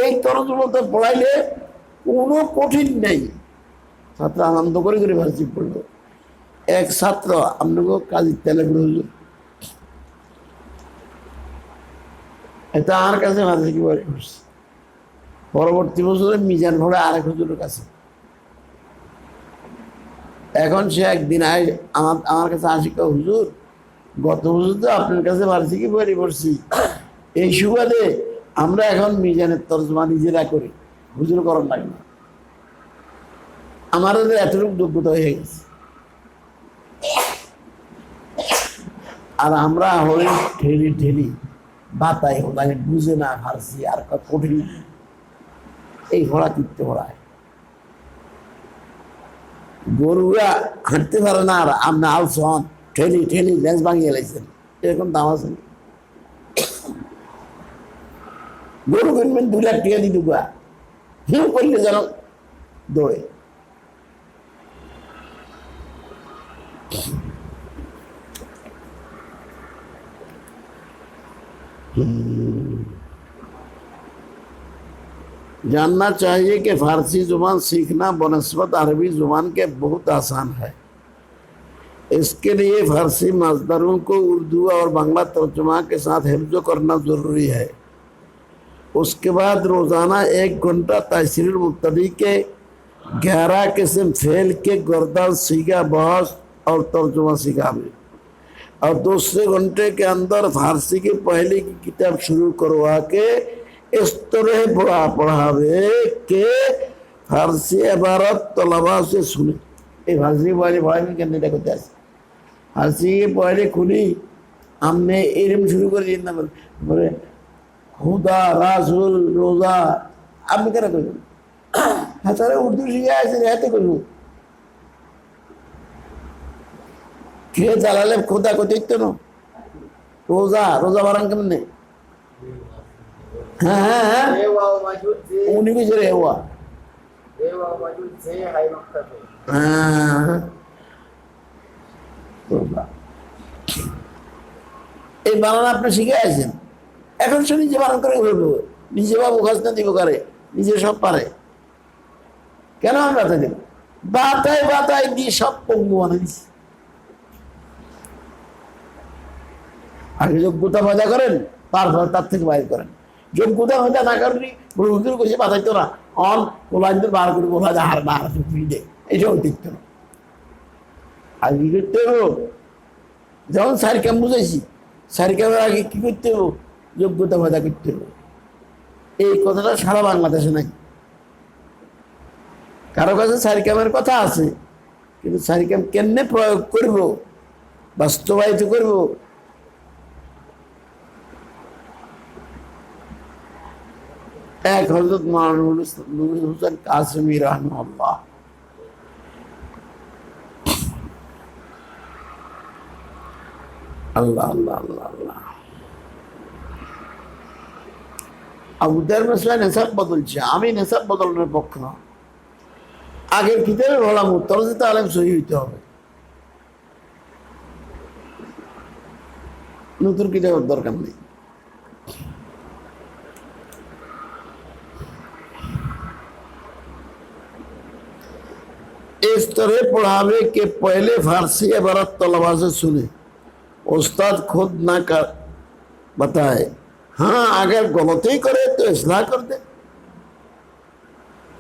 এই তরজমতে পড়াইলে কোনো কঠিন নেই ছাত্র আনন্দ করে করে ফার্সি পড়লো এক ছাত্র আপনাকে কাজী তেলে হুজুর এটা আমার কাছে ফার্সি কি বলে করছে পরবর্তী বছরে মিজান ভরে আরেক হুজুরের কাছে এখন সে একদিন আমার কাছে আসি হুজুর গত বছর তো আপনার কাছে ফার্সি কি বই পড়ছি এই সুবাদে আমরা এখন মিজানের তর্জমা নিজেরা করি হুজুর করার লাগে না আমাদের এতটুকু যোগ্যতা হয়ে গেছে আর আমরা হই ঠেলি ঠেলি বাতাই ওনাকে বুঝে না ফার্সি আর কঠিন এই ঘোড়া কিনতে ঘোড়ায় গরুরা হাঁটতে পারে না আর আপনি আলসন ঠেলি ঠেলি লেজ ভাঙিয়ে লাইছেন এরকম দাম আছে গরু কিনবেন 2 লাখ টাকা দিয়ে দুগা হিউ করলে যেন দৌড়ে। जानना चाहिए कि फारसी जुबान सीखना बनस्बत अरबी जुबान के बहुत आसान है। इसके लिए फारसी मज़दरों को उर्दू और बांग्ला तर्जुमा के साथ हिफ्ज़ करना ज़रूरी है। उसके बाद रोज़ाना 1 घंटा तहसीरुल मुब्तदी के 11 किस्म फेल के गर्दन सीगा बहस और तर्जुमा सीखा भी, और दूसरे घंटे के अंदर फारसी की पहली की किताब शुरू करवा के इस तरह पढ़ावे के फारसी इबारत तलबा से सुने। ये फारसी पहले पढ़ाई करने देखो जैसे फारसी के पहले खुली हमने इल्म शुरू कर दिया बोले खुदा रासुल रोजा अब मैं क्या करूँ हाँ सारे उर्दू सीखा ऐसे रहते करूँ खेत चालाले खुदा को देखते ना रोजा रोजा बारंग कमने हाँ हाँ हाँ उन्हीं को जरे हुआ हाँ এই বানান আপনি শিখে আছেন এখন সে নিজে বানান করে বলবো নিজে বা মুখস্থ দিব করে নিজে সব পারে কেন আমি বাতাই দেব বাতাই বাতাই দিয়ে সব পঙ্গু বানিয়ে দিচ্ছি আগে যোগ্যতা মজা করেন তারপর তার থেকে বাইর করেন যোগ্যতা মজা না করেনি হুজুর কইছে বাতাইতো না অন কোলাইনদের বার করে বলা যায় হার না হার দে এইটাও দেখতো না আর কি করতে হবো যেমন সারি কাম বুঝাইছি সারি কামের আগে কি করতে হবো যোগ্যতা মজা করতে হবো এই কথাটা সারা বাংলাদেশে নাই কারো কাছে সারি কামের কথা আছে কিন্তু সারি কাম কেমনে প্রয়োগ করব বাস্তবায়িত করব এক হযরত মাওলানা নূর হোসেন কাসেমী রাহমাহুল্লাহ আল্লাহ আল্লাহ আল্লাহ আল্লাহ আবুদের মশলা নেশাব বদলছে আমি নেশাব বদলানোর পক্ষ না আগের কিতাবে বললাম তরজিতে আলেম সহি হইতে হবে নতুন কিতাবের দরকার নেই इस तरह पढ़ावे के पहले फारसी इबारत तलबा से सुने उस्ताद खुद ना कर बताए हाँ अगर गलती करे तो इस्लाह कर दे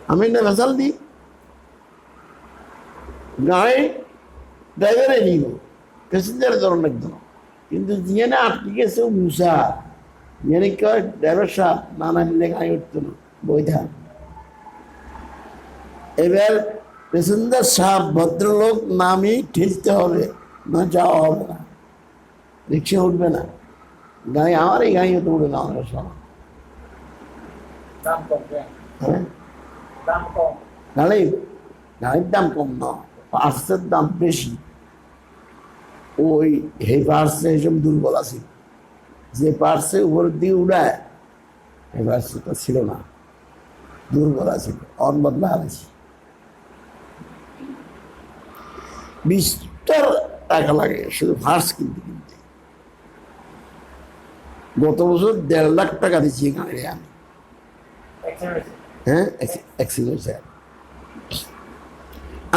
हमें ने मिसाल दी गाड़ी ड्राइवर है नहीं हो पैसेंजर जरूर लग दो किंतु जिये ना आपकी कैसे मूसा यानी क्या ड्राइवर साहब नाना मिलने का उठते ना बोई था এবার প্যাসেঞ্জার সাহেব ভদ্রলোক নামই ঠেলতে হবে না যাওয়া হবে না রিক্সা উঠবে না গাড়ি আমার এই গাড়ি হতে উঠবে না আমার সব হ্যাঁ গাড়ির দাম কম না পার্সের দাম বেশি ওই হে পার্সে এইসব দুর্বল আছে যে পার্সে উপর দিয়ে উড়ায় এই পার্সেটা ছিল না দুর্বল আছে অন বদলা আছে 20 টাকা লাগে শুধু ফার্স্ট কিনতে কিনতে গত বছর 1.5 লাখ টাকা দিচ্ছি গাড়ি আমি হ্যাঁ অ্যাক্সিডেন্ট স্যার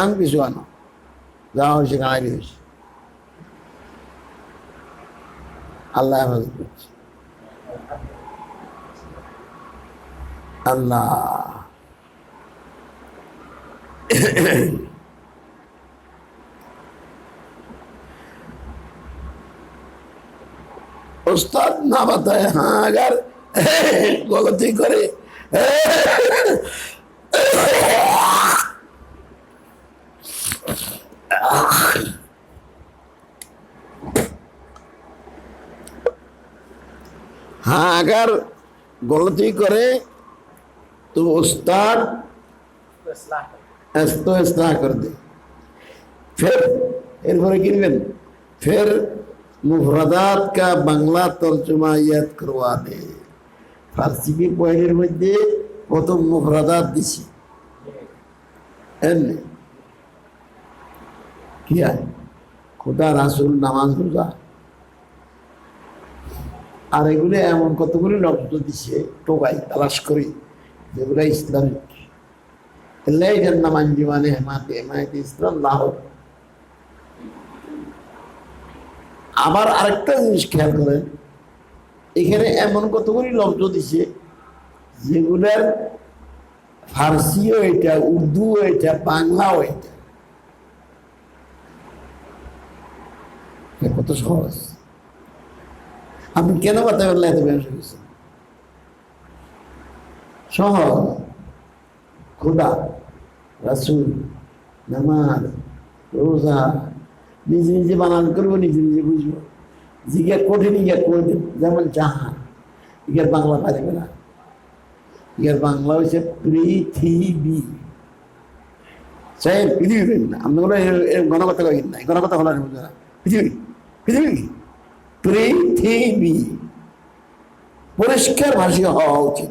আমি কিছু আনো যাওয়া হয়েছে গাড়ি হয়েছে আল্লাহ হেফাজত করছে আল্লাহ उस्ताद ना बताए हाँ अगर गलती करे हाँ अगर गलती करे तो उस्ताद तो इस्लाह कर दे फिर फिर मुफरदात का बांग्ला तर्जुमा याद करवा दे ফার্সিকে পয়েন্টের মধ্যে প্রথম মুফরাদাত দিছি এমনি কি হয় খোদা রাসূল নামাজ রোজা আর এগুলো এমন কতগুলি লব্ধ দিছে টোকাই তালাশ করি যেগুলো ইসলামিক এলাই যার নাম আঞ্জুমানে হেমায়েতে ইসলাম লাহোর। আবার আরেকটা জিনিস খেয়াল করেন, এখানে এমন কতগুলি লব্ধ দিছে যেগুলার ফার্সিও এটা, উর্দুও এটা, বাংলাও এটা। কত সহজ! আপনি কেন কথা বললে এত ব্যবসা করছেন? সহজ। খোদা, রাসূল, নামাজ, রোজা নিজে নিজে বানান করবো, নিজে নিজে বুঝবো। জিজ্ঞা কঠিন ইয়া করে দেব, যেমন জাহান, ইগার বাংলা পারবে না। ইয়ার বাংলা হচ্ছে পৃথিবী। চাই পৃথিবী না, আমরা গণকথা কই না, গণকথা হলো না। পৃথিবী, পৃথিবী, পৃথিবী পরিষ্কার ভাষী হওয়া উচিত।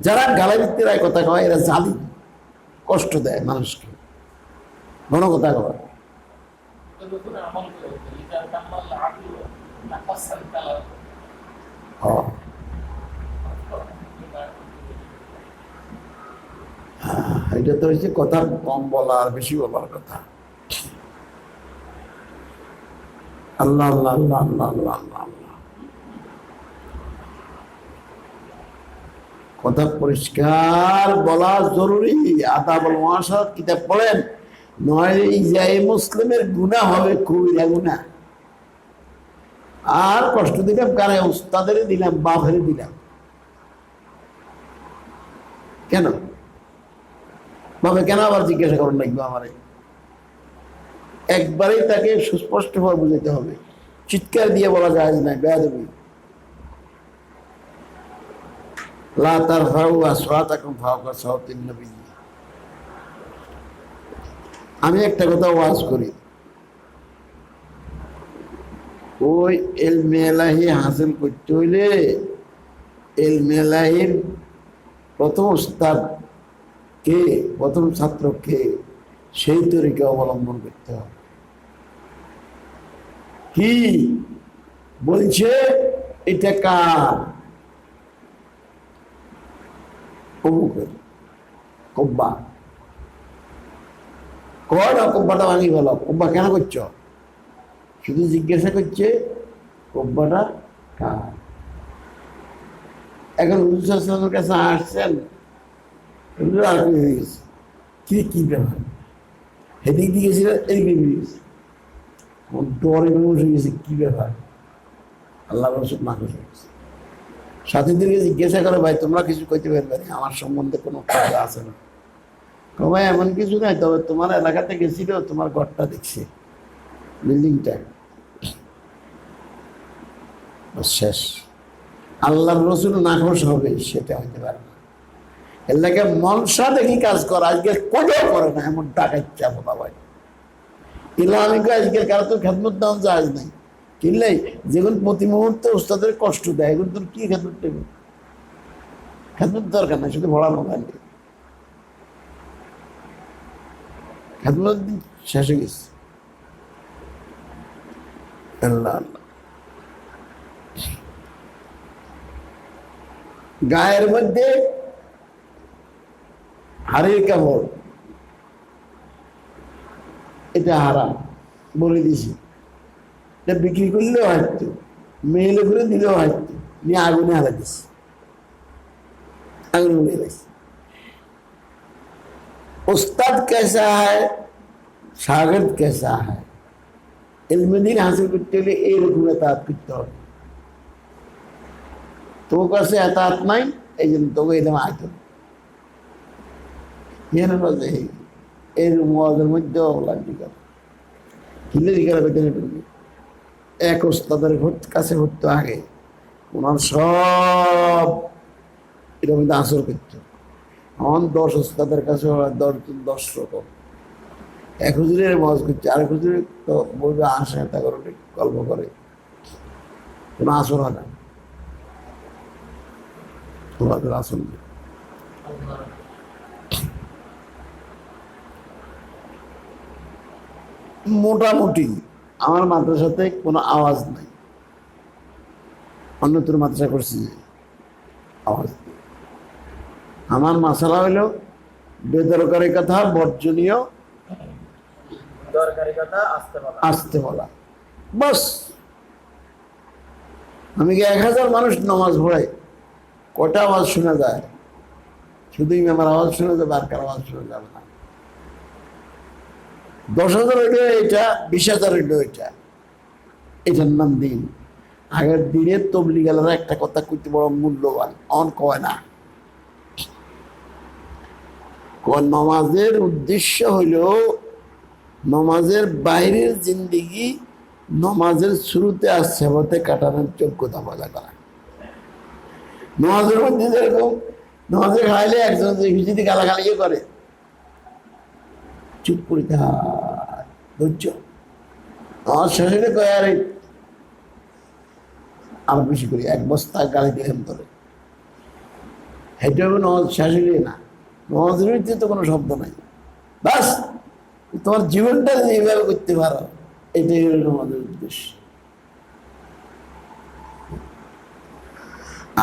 যারা গালাভিত্তির কথা কয় এরা জালিম, কষ্ট দেয় মানুষকে। গণকথা কয় এটা তো হচ্ছে কথা কম বলা আর বেশি বলার কথা। আল্লাহ আল্লাহ আল্লাহ আল্লাহ আল্লাহ আল্লাহ আল্লাহ। কথা পরিষ্কার বলা জরুরি। আদাবুল মুআশারাত কিতাব পড়েন, নয় ইজায়ে মুসলিমের গুনাহ হবে, কবিরা গুনাহ। আর কষ্ট দিলাম কারে? উস্তাদের দিলাম, বাপের দিলাম। কেন বাবা? কেন আবার জিজ্ঞাসা করেন লাগবে আমারে? একবারেই তাকে সুস্পষ্টভাবে বুঝাতে হবে, চিৎকার দিয়ে বলা যায় না। বেয়াদবি। লা তারফাউ আসওয়াতাকুম ফাওকা সাওতিন নবী। আমি একটা কথা ওয়াজ করি, ওই ইলমে ইলাহি হাসিল করতে হইলে ইলমে ইলাহির প্রথম উস্তাদ কে, প্রথম ছাত্র কে, সেই তরিকা অবলম্বন করতে হবে। কি বলছে? এটা কার? অমুকের কব্বা। কয় না কব্বাটা ভাঙি গেল, কব্বা কেন করছ? শুধু জিজ্ঞাসা করছে কব্বাটা কার। এখন হুজুর সাল্লাল্লাহু আলাইহি ওয়াসাল্লামের কাছে আসছেন, আর কি হয়ে গেছে? কি ব্যাপার? এদিক দিয়ে গেছিল, এদিকে বেরিয়ে গেছে, ডরে বসে গেছে। কি ব্যাপার? আল্লাহ রসুল নাকশ হয়ে গেছে। সাথীদেরকে জিজ্ঞাসা করে, ভাই তোমরা কিছু কইতে পারবে না, আমার সম্বন্ধে কোনো কথা আছে না? ভাই এমন কিছু নাই, তবে তোমার এলাকাতে গেছিল, তোমার ঘরটা দেখছে, বিল্ডিংটা। শেষ। আল্লাহর রসুল নাকশ হবে সেটা হইতে পারে না। এলাকা মনসা দেখি কাজ করা, আজকে কোথাও করে না, এমন টাকা ইচ্ছা বলা ভাই। ইলামিকে আজকের কারো তো খেদমত দেওয়া যায় নাই। কিনলে যেগুলো প্রতি মুহূর্তে ওস্তাদের কষ্ট দেয়, এগুলো তোর কি খেদমত দেবে? খেদমত দরকার নাই, শুধু ভরা মোবাইল। খেদমত শেষ হয়ে গেছে। আল্লাহ আল্লাহ। গায়ের মধ্যে হাড়ির কাপড়, এটা হারাম বলে দিছি। এটা বিক্রি করলেও হয়তো, মেয়েলে করে দিলেও হয়তো, নিয়ে আগুনে হারা দিছি, আগুনে উড়ে গেছে। उस्ताद कैसा है, शागिर्द कैसा है, इल्म दीन हासिल करते हुए एक रकम अतात करते हो। तो कैसे अतात नहीं, एजन तो वो इल्म आते ये ना बस এই মুয়াজ্জের মধ্যে অবলান দিকে কিলে দিকে করতে হবে। এক ওস্তাদের কাছে হতো আগে, ওনার সব এটা মধ্যে আসর করতো। এখন 10 ওস্তাদের কাছে 10 রকম। এক হুজুরের ওয়াজ করছে, আরেক হুজুরে তো বলবে আসে তা করে গল্প করে, কোনো আসর হয় না। তোমাদের আসল মোটামুটি আমার মাদ্রাসাতে কোনো আওয়াজ নাই, অন্যত্র মাদ্রাসা করছি আওয়াজ নেই। আমার মাসালা হইল বেদরকারি কথা বর্জনীয়, দরকারি কথা আসতে বলা। আসতে বলা, বাস। আমি কি 1000 মানুষ নামাজ পড়াই, কটা আওয়াজ শোনা যায়? শুধু ইমামের আওয়াজ শোনা যাবে, আর কার আওয়াজ শোনা যাবে না। 10,000 হইল এটা, 20,000 হইল এটা, এটার নাম দিন। আগের দিনের তবলিগালেরা একটা কথা কইতে বড় মূল্যবান, অন কয় না। নমাজের উদ্দেশ্য হইল নমাজের বাইরের জিন্দিগি নমাজের শুরুতে আর সেবতে কাটানোর যোগ্যতা পয়দা করা। নমাজের মধ্যে যেরকম নমাজে খাইলে একজন যদি গালাগালি করে, চুপ করে ধৈর্য। আমার শাশুড়ি কয়, আরে আরো বেশি করি, 1 বস্তা গালি দিলাম তোরে। এটা হবে নমাজ, শাশুড়ি না। নমাজের ভিতরে তো কোনো শব্দ নাই, বাস তোমার জীবনটা এইভাবে করতে পারো, এটাই হলো নমাজের উদ্দেশ্য।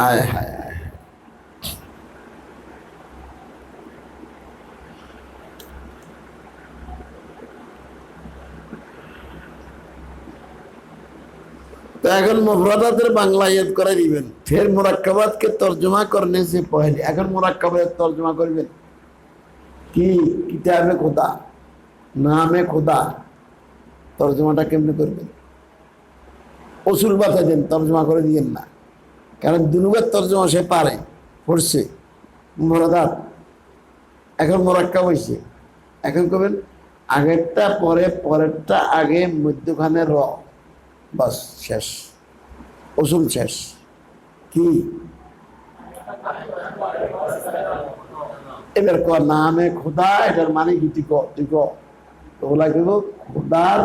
আয় হায় হায়, तो अगर मुफरदात बांग्ला याद कर दिबेन, फिर मुरक्कबात के तर्जुमा करने से पहले अगर मुरक्कबात तर्जुमा करबेन कि किताबे खुदा, नामे खुदा, तर्जुमाटा केमने करबेन? उसूल बता देन, तर्जुमा कर दिएन ना, कारण दुनुगत तर्जुमा से पारे पड़ছে मुफरदात। এখন মুরাক্কাব হইছে, এখন কবেন আগেরটা পরে, পরেরটা আগে, মধ্যখানে র, বাস শেষ, উসুল শেষ। কি এবার ক নামে খোদা, এটার মানে কি? তুই ক ওগুলা কেব খোদার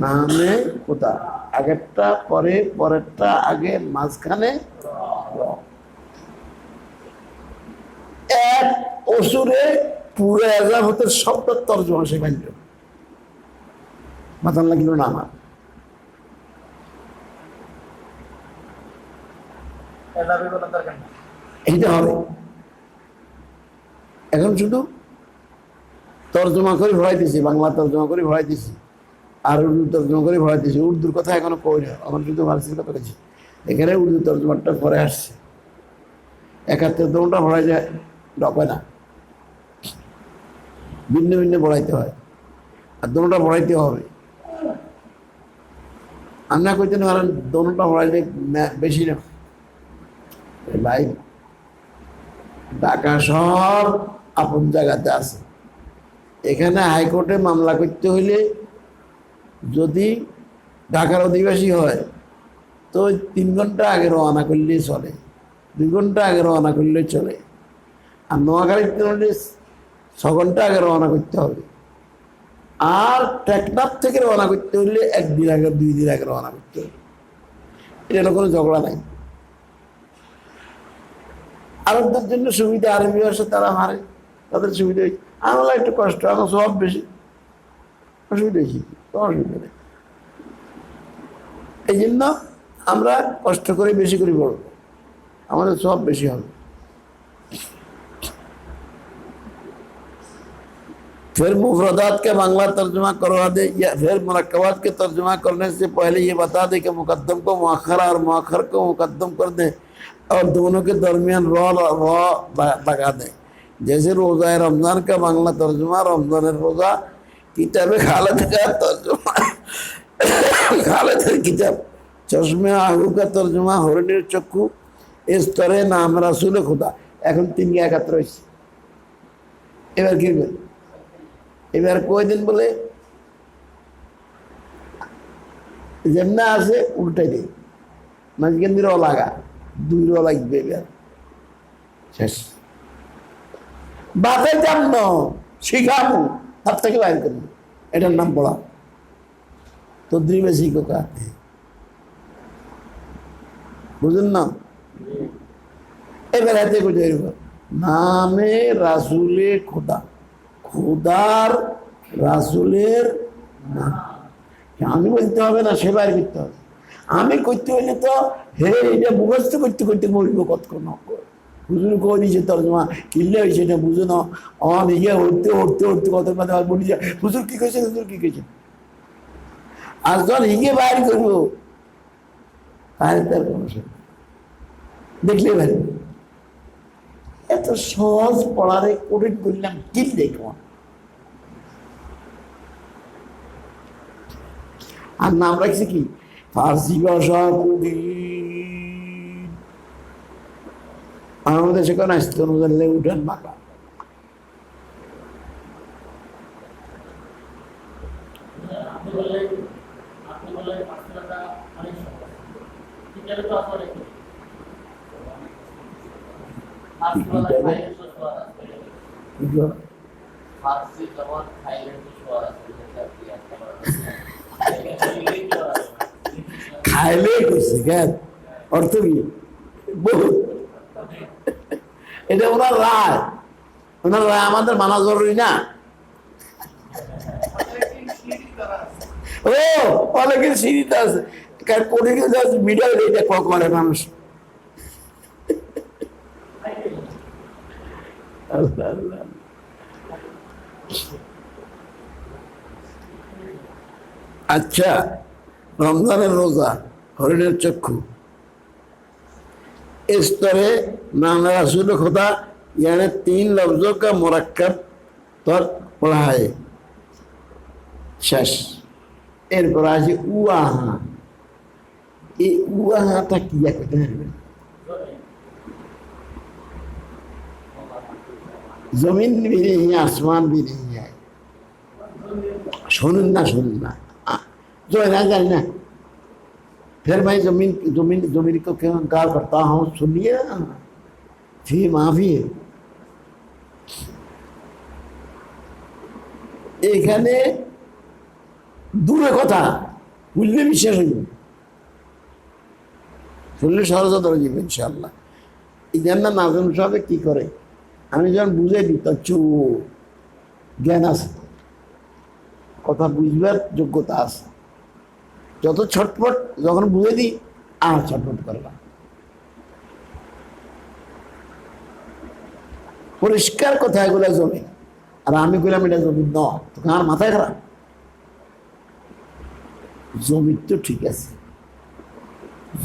নামে খোদা, আগেরটা পরে, পরেরটা আগে, মাঝখানে র। এক অসুরে পুরো এজাবতের শব্দ তর্জমা সে বানল, মাথান লাগলো না আমার। এইটা হবে এখন শুধু তর্জমা করে ভরাইতেছি, বাংলা তর্জমা করে ভরাইতেছি, আর উর্দু তর্জমা করে ভরাইতেছি। উর্দুর কথা এখনো কই না, আমার শুধু ফার্সির কথা বলেছি। এখানে উর্দু তর্জমাটা পরে আসছে, 71টা ভরাই যায়, ডকে না, ভিন্ন ভিন্ন পড়াইতে হয়, আর দোনোটা পড়াইতে হবে। আমরা কইতে না পারেন দোনোটা পড়াইলে বেশি না ভাই। ঢাকা শহর আপন জায়গাতে আছে, এখানে হাইকোর্টে মামলা করতে হইলে যদি ঢাকার অধিবাসী হয় তো 3 ঘন্টা আগে রওনা করলেই চলে, 2 ঘন্টা আগে রওনা করলেই চলে। আর নোয়াখালীতে হলে 6 ঘন্টা আগে রওনা করতে হবে, আর টেকনাফ থেকে রওনা করতে হলে 1 দিন আগে, 2 দিন আগে রওনা করতে হবে। এটা কোনো ঝগড়া নাই। আরবদের জন্য সুবিধা, আরবি ভাষা তারা হারে, তাদের সুবিধা হয়েছে। আমরা একটু কষ্ট, এখন সব বেশি অসুবিধা হয়েছি, অসুবিধা নেই। এই জন্য আমরা কষ্ট করে বেশি করে পড়ব, আমাদের সব বেশি হবে। फिर मुफरदात के बांग्ला तर्जुमा करवा दे, या फिर मुरक्कबात के तर्जुमा करने से पहले ये बता दे कि मुकद्दम को मुअख्खर और मुअख्खर को मुकद्दम कर दे, और दोनों के दरमियान रॉ लगा दे। जैसे रोज़ा रमज़ान का बांग्ला तर्जुमा रमज़ान रोज़ा, किताब खालिद का तर्जुमा खालिद किताब, चश्मे आहू का तर्जुमा हरिणের চক্ষু, इस तरह नाम रसूल खुदा। এখন 3 একাত্র হয়েছে। এবার কি করবেন? এবার কয়দিন বলে যেমনা আছে উল্টাই দিই, মাঝখান দিয়ে র লাগা, 2 র লাগবে, এবার শেষ। বাতাই জান শিখাবো, তার থেকে বাইর করবো, এটার নাম পড়া তদ্রিবে শিক্ষক। বুঝলেন না? এবার হাতে করতে নামে রাসুলে খোদা, খোদার রাসুলের নাম। আমি বলতে হবে না, সেবার করতে হবে। আমি করতে হইলে তো হে এটা মুখস্থ করতে করতে মরিব কতক্ষণ। হুজুর কো দিয়েছে তর্জমা কিনলে হয়েছে এটা বুঝো না, আমার ইয়ে উঠতে উঠতে উঠতে কত কথা বলি যায় হুজুর কি কইছে, হুজুর কি কইছে। আর যখন হিগে বাইর করবো তাহলে তার কোনো দেখলে বাইর। এত সহজ পড়ারে কঠিন করলাম কি দেখো। আর নাম রাখছি কি ফার্সি ভাষা কবি। আমাদের সেখানে আসতো উঠান বাঁকা। খাইলে করছে কেন অর্থ কি বহুত। এটা ওনার রায়, ওনার রায় আমাদের মানা জরুরি না। ও অনেকের সিঁড়িতে আছে মিডিয়াল এটা করে মানুষ। अच्छा रमजान रोजा हरिणेर चक्षु इस तरह नाम रसूल खुदा यानी 3 लफ्जों का मुरक्कब तौर पढ़ा है शेष एरपर आछे उआहा। এই উয়াহাটা কি একটা जमीन भी नहीं है आसमान भी नहीं है। सुनना सुनना जो है ना, फिर मैं जमीन जमीन जमीन को क्यों इनकार करता हूँ, सुनिए ना फी माफी है। এখানে দূরে কথা বুঝলে বিশ্বাস হইব, শুনলে সহজ ধরে যাবে ইনশাল্লাহ। এই জন্য নাজম সাহেব কি করে, আমি যখন বুঝে দিই তার জ্ঞান আছে, কথা বুঝবার যোগ্যতা আছে। যত ছটপট যখন বুঝে দিই আর ছটপট করলাম, পরিষ্কার কথা এগুলো জমি। আর আমি কইলাম এটা জমি ন, তোকে আমার মাথায় খারাপ। জমির তো ঠিক আছে,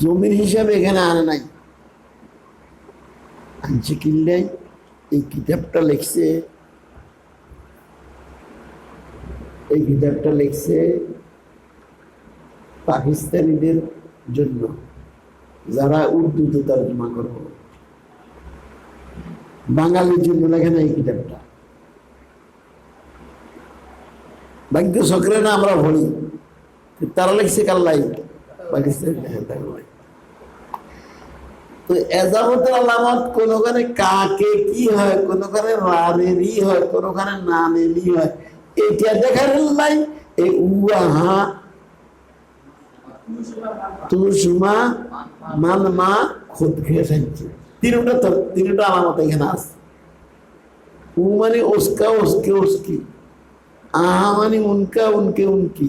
জমির হিসাবে এখানে আনে নাই, আনছে কিনলেই। এই কিতাবটা লিখছে, এই কিতাবটা লিখছে পাকিস্তানিদের জন্য যারা উর্দুতে তর্জমা করবো, বাঙালির জন্য লেখে না এই কিতাবটা। ভাগ্য চক্রে না আমরা ভরি, তারা লিখছে কাল্লাই পাকিস্তানি। তো এজাবতের আলামত কোনখানে কাকে কি হয়, কোনখানে রানেরই হয়, কোনখানে নানেরই হয়, এটা দেখার নাই। এই উয়াহা তুসমা মান মা খুদ খেয়ে থাকছে, তিনটা আলামত এখানে আছে। উ মানে ওসকা ওসকে ওসকি, আহা মানে উনকা উনকে উনকি,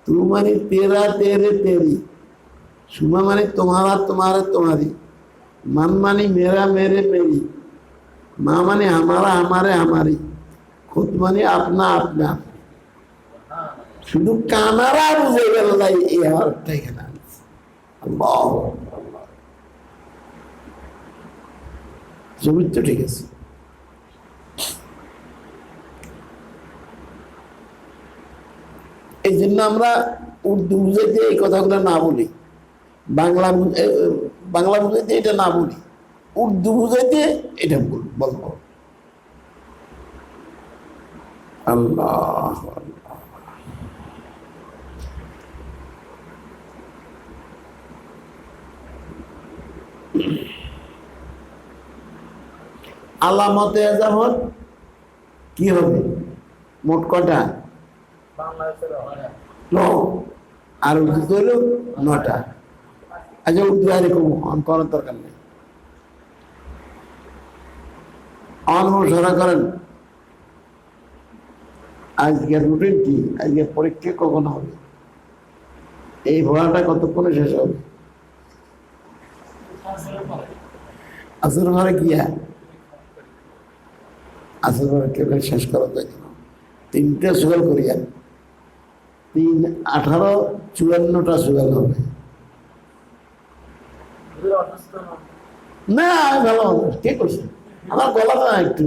তু মানে তেরা তেরে তেরি, সুমা মানে তোমারা তোমারা তোমারি, মান মানে মেরা মেরে মেরি, মা মানে हमारा हमारे हमारी, खुद মানে আপনা আপনা। শুধু কানারা বুঝে গেল নাই এই অর্থ এখানে। আল্লাহ জমি তো ঠিক আছে। এই জন্য আমরা উর্দু বুঝাইতে এই কথাগুলো না বলি, বাংলা বুঝাইতে এটা না বলি, উর্দু বুঝাইতে এটা বলবো। আল্লাহ আলামতে এজামত কি হবে, মোট কটা? আর উর্দু হলো 9টা। আচ্ছা উর্দু আর করার দরকার নেই। অনুসরণ করেন। আজকের রুটিন কি, আজকে পরীক্ষা কখন হবে, এই পড়াটা কতক্ষণে শেষ হবে? আসর ঘরে গিয়া আসর ঘরে কেউ শেষ করা যায় না। 3টে সুগাল করিয়া 3 18 54টা সুগাল হবে। না ভালো কে করছে? আমার গলাটা একটু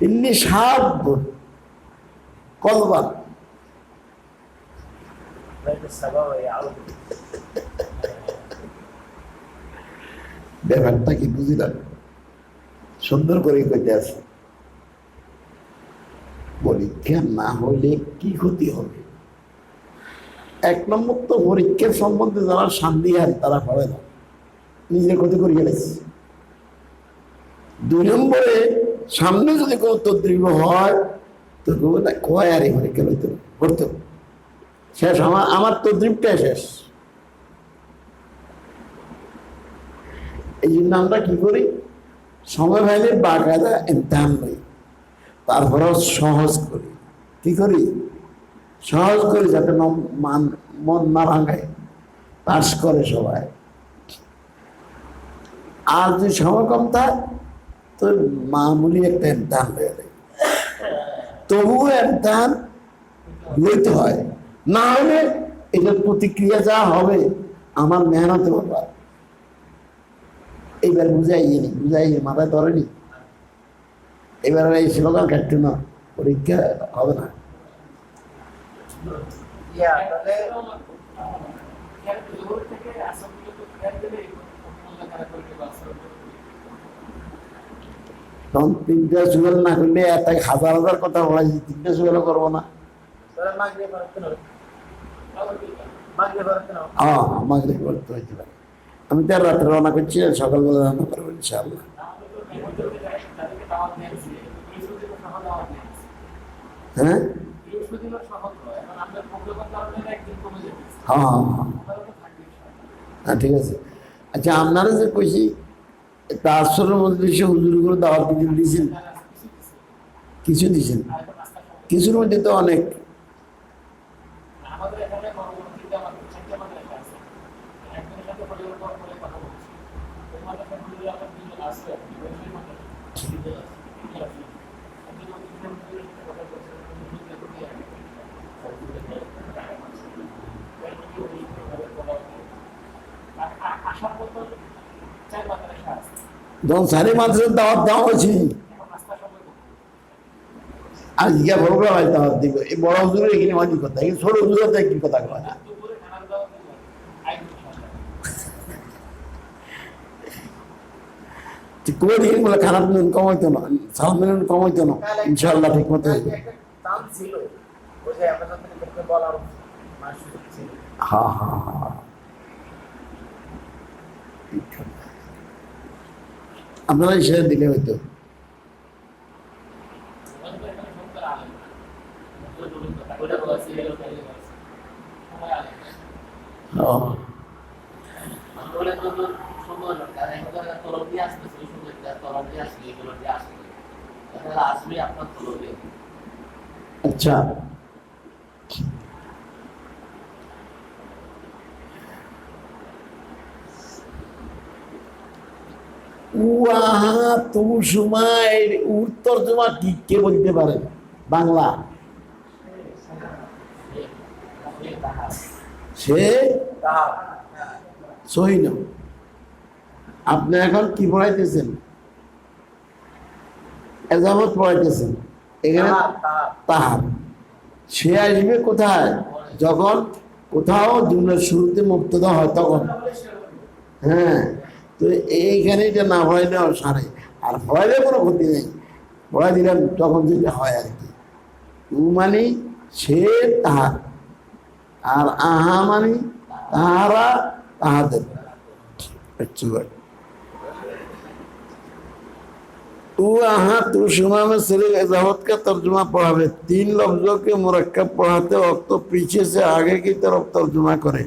ইন্নি সাপ কলবা ব্যাপারটা কি বুঝিলাম, সুন্দর করে কইতে আছে। পরীক্ষা না হলে কি ক্ষতি হবে? 1 নম্বর তো পরীক্ষার সম্বন্ধে যারা শান্তিহারী তারা পাবে না, নিজের ক্ষতি করে গেছে। 2 নম্বরে সামনে যদি কোনো তদ্রিব হয় তো কেউ না কয় আর এই পরীক্ষা লইতে পড়তো শেষ, আমার তদ্রিবটা শেষ। এই জন্য আমরা কি করি, সময় পাইলে বাকায়দা ইমতিহান লই, তারপরেও সহজ করি। কি করি? সহজ করি যাতে মন না ভাঙায়, পাস করে সবাই। আর যদি সময় কম থাকে তো মামুলি একটা ইমতিহান হয়ে যায়, তবুও ইমতিহান লইতে হয়। না হলে এটার প্রতিক্রিয়া যা হবে আমার মেহনতে বাবা এইবার বুঝাই মাথায় ধরেনি। এবার এই স্লোগান কাটছে না, পরীক্ষা হবে না। তখন 3টে সুগাল না করলে এত 1000 কথা বলাইছি, 3টে সুগালও করবো না। মাগরিব করতে হইতে পারে। আমি তো রাত্রে রান্না করছি, সকালবেলা রান্না করবো ইনশাআল্লাহ। হ্যাঁ হ্যাঁ ঠিক আছে। আচ্ছা আপনারা যে কইছি তাসরের মধ্যে হুজুরগুলো দাওয়াত দিয়েছেন, কিছু দিয়েছেন, কিছুর মধ্যে তো অনেক যখন সারি মাদ্রাসার দাওয়াত দেওয়া হয়েছে, আজকে প্রোগ্রাম আছে দাওয়াত দিব, এই বড় হুজুরের এখানে অনেক কথা, এই ছোট হুজুরটা কি কথা কয় না। করে বলে খারাপ নুন কমাইতো না, সালাদ নুন কমাইতো না, ইনশাআল্লাহ ঠিক মতো হইবে। হ্যাঁ হ্যাঁ হ্যাঁ আপনারা সেটা দিলে হইতো। আচ্ছা তবু সময় উত্তর জমা কি কে বলতে পারেন? বাংলা সে সহি না। আপনি এখন কি পড়াইতেছেন? এজামত পড়াইতেছেন, এখানে তাহার। সে আসবে কোথায়? যখন কোথাও জুমলার শুরুতে মুক্তদা হয় তখন। হ্যাঁ তো এইখানে এটা না পড়াইলে সারে, আর পড়াইলে কোনো ক্ষতি নেই, পড়াই দিলাম তখন যেটা হয় আর কি। মানে সে তাহার, আর আহা মানে তাহারা তাহাদের। तू आहा तू शुमा में सिरे इजाफत का तर्जुमा पढ़ावे। 3 लफ्जों के मुरक्कब पढ़ाते वक्त तो पीछे से आगे की तरफ तर्जुमा करे।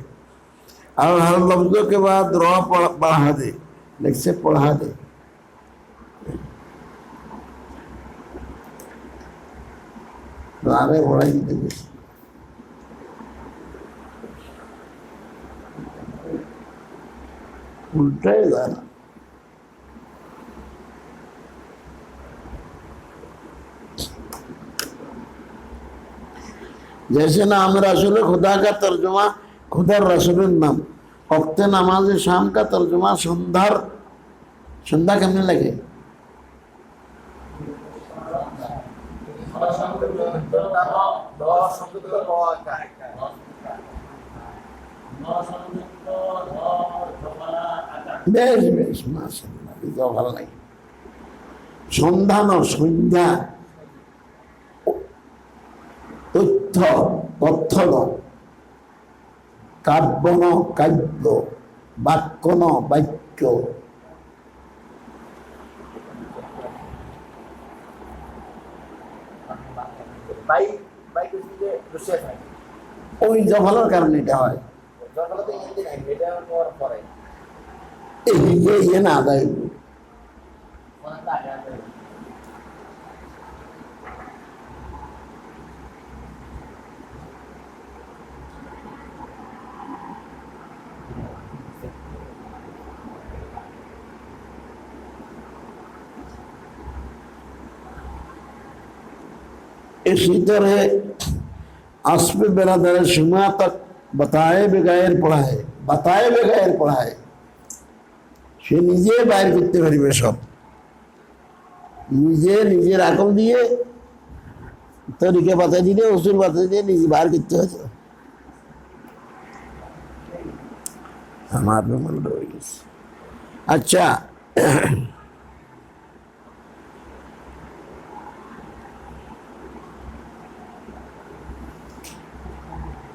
और हर लफ्जों के बाद रो बढ़ा दे, लेकिन से पढ़ा दे। तो आगे बढ़ाई देंगे। उल्टा ही जाना। जैसे नाम रसूल खुदा का तर्जुमा खुदा रसूल नाम, वक्त नमाज शाम का तर्जुमा संध्या। संध्या करने लगे। বেশ বেশ মাশাআল্লাহ, এটাও ভালো লাগে। সন্ধ্যা ন সন্ধ্যা, তথ্য তথ্য ন, কাব্য ন কাব্য, বাক্য ন বাক্য। ওই জফলার কারণে এটা হয়। ইয়ে না আদায় इसी तरह अस्ब बिरादर शुमा तक बताए बगैर पढ़ाए, बताए बगैर पढ़ाए। সে নিজে বাইর করতে পারবে সব, নিজে নিজের আকল দিয়ে তরিকে বাতাই দিলে, ওসুর বাতাই দিয়ে নিজে বাইর করতে হয়েছে। আমার রুমাল রয়ে গেছে। अच्छा,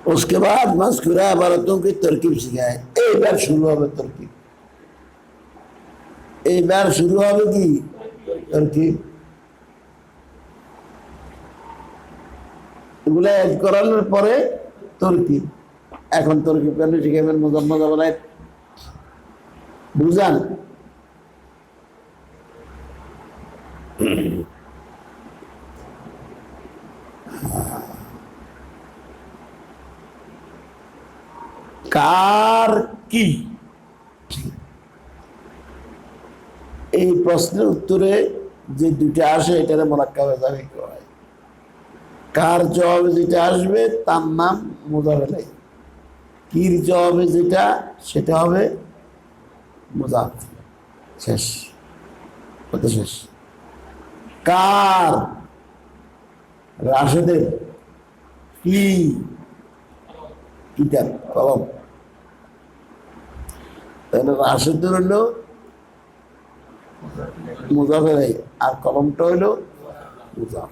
उसके बाद मज़कूरा इबारतों की तरकीब सिखाए। एक बार शुरू হবে तरकीब, এইবার শুরু হবে কি তরকিব। এগুলো অ্যাড করানোর পরে তরকিব। এখন তরকিব কেন শিখাবেন? মুজাম্মাদ বলায় বুঝান। কার কি, এই প্রশ্নের উত্তরে যে দুটা আসে এটারে মুরাক্কাব ইজাফি করা হয়। কার জবাবে যেটা আসবে তার নাম মুজাফ ইলাইহি, কির জবাবে যেটা সেটা হবে মুজাফ। শেষ, কত শেষ। কার রাশেদের, কি কিতাব কলম, তাহলে রাশেদের হলো মুজাফ ইলাইহি আর কলমটা হইল মুজাফ।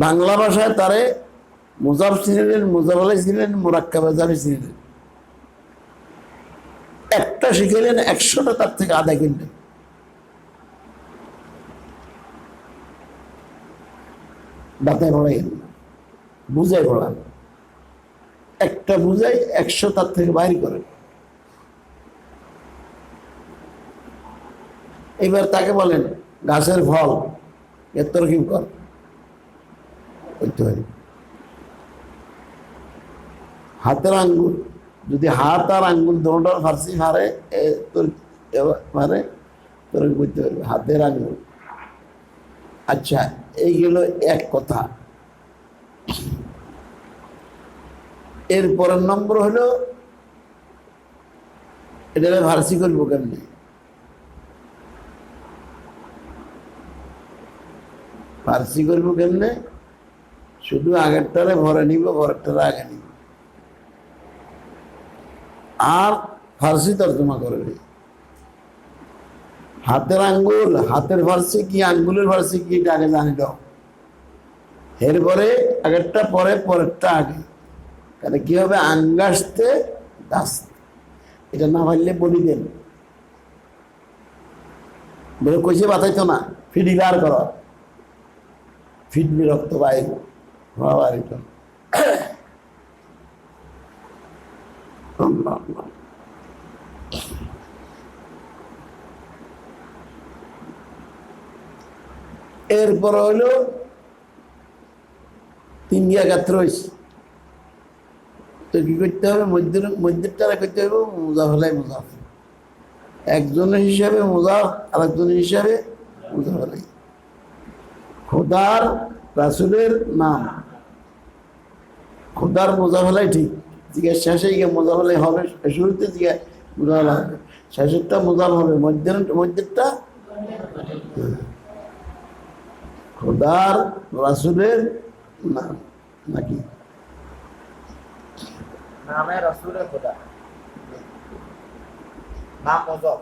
বাংলা ভাষায় তারে মুজাফ চিনেলেন, মুজাফ ইলাইহি চিনেলেন, মুরাক্কাব ইজাফি চিনেলেন। একটা শিখাইলেন, 100টা তার থেকে আদায় কিনলেন। বাতায় পড়াইলেন না, বুঝাই পড়ান। একটা বুঝাই 100 তার থেকে বাইর করেন। এবার তাকে বলেন গাছের ফল, এর তরকিব কর, করতে পারি। হাতের আঙ্গুল, যদি হাত আর আঙ্গুল দুটোর ফার্সি হারে পারে তরকিব করতে পারবে, হাতের আঙ্গুল। আচ্ছা, এইগুলো এক কথা। এরপরের নম্বর হলো এটা ফার্সি করবো কেমনি। ফার্সি করবো কেমনে? শুধু আগেরটারে ভরে নিব, ভরেরটারে আগে নিব, আর ফার্সি তর্জমা করবে। হাতের আঙ্গুল, হাতের ফার্সি কি, আঙ্গুলের ফার্সি কি, এটা আগে জানি দাও। এরপরে আগেরটা পরে, পরেরটা আগে। তাহলে কি হবে? আঙ্গাসতে দাস। এটা না পারলে বলি দেন, বলে কইছে বাতাইতো না, ফিট বার করো, ফিট বিরক্ত বাইর। আল্লাহ আল্লাহ। এরপর হইলো তিন গিয়া গাত্র হয়েছে, তো কি করতে হবে? মধ্যেরটা করতে হবে মুজাফলাই মুজাফ, একজনের হিসাবে মুজাফ আর একজনের হিসাবে মুজাফলাই। খোদার রাসূলের নাম, খোদার মুজাফলাই ঠিক, জিজ্ঞাসা শেষে গিয়ে মুজাফলাই হবে, শুরুতে জিজ্ঞাসা মুজাফলা হবে, শেষেরটা মুজাফ হবে, মধ্যেরটা খোদার রাসূলের নাম নাকি নামে রাসূলের খোদা, নাম মুজাফ,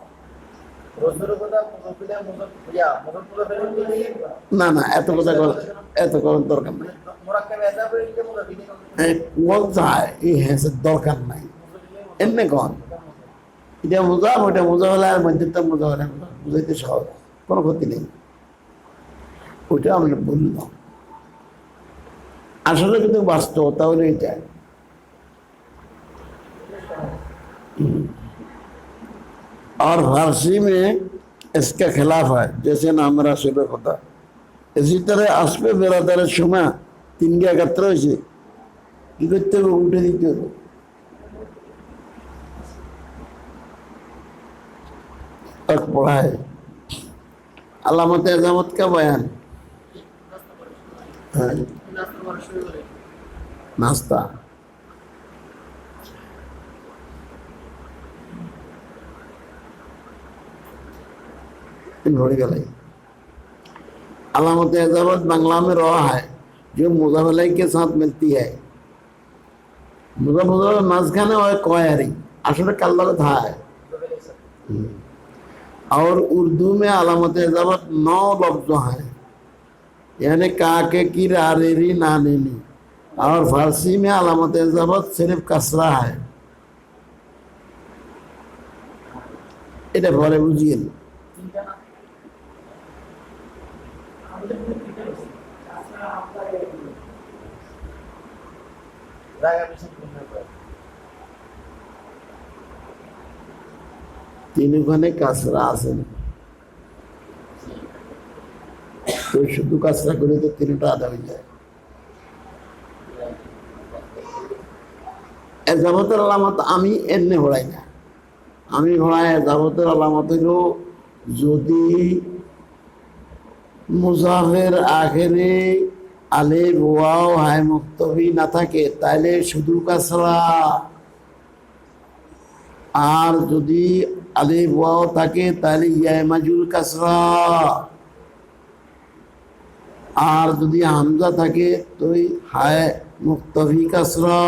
রাসূলের খোদা, মুজাফিলে মুজাফ, না না, এত করার দরকার নাই, মুরাক্কাব এজাবে কি মুজাফিলে কোন যায় এই হেসের দরকার নাই, এমনি কন এটা মুজাফ ওটা মুজাফ হলে আর মধ্যেরটা মুজাফ হলে বুঝাইতে সহজ, কোনো ক্ষতি নেই, ওইটা আমরা বললাম। আসলে কিন্তু বাস্তব তাহলে এটা और फारसी में इसका खिलाफ है, जैसे नाम रासुल खुदा, इसी तरह असपे बेरादार शुमा तीन गया एकत्र হয়েছে, কি করতে হবে? উল্টে দিতে হবে। तक पढ़ा है अलामत अजामत का बयान है, नाश्ता घोड़ी गलाई। अलामत अजामत बांग्ला में रहा है जो मुजाफलाई के साथ मिलती है, मुजाफल माঝখানে হয় কয়ারি, আসলে কাল্লা था है। और उर्दू में अलामत इजाफत 9 लफ्ज़ हैं, यानी काके की रारेरी नानेनी, और फारसी में अलामत इजाफत सिर्फ कसरा है। এটা পরে বুঝিয়ে নি। तीन ओखाने কাসরা আছে না, তো শুধু কাসরা করে তো তিনটা আদা হয়ে যায়। এজাবতের আলামত আমি এমনি পড়াই না, আমি পড়াই এজাবতের আলামত হলো যদি মুজাফের আখেরে আলিফ ওয়াও হায় মুক্তবি না থাকে তাহলে শুধু কাসরা, আর যদি আলিফ ওয়াও থাকে তাহলে ইয়া মাজুল কাসরা, আর যদি হামজা থাকে তো হায় মুক্তবি কাসরা।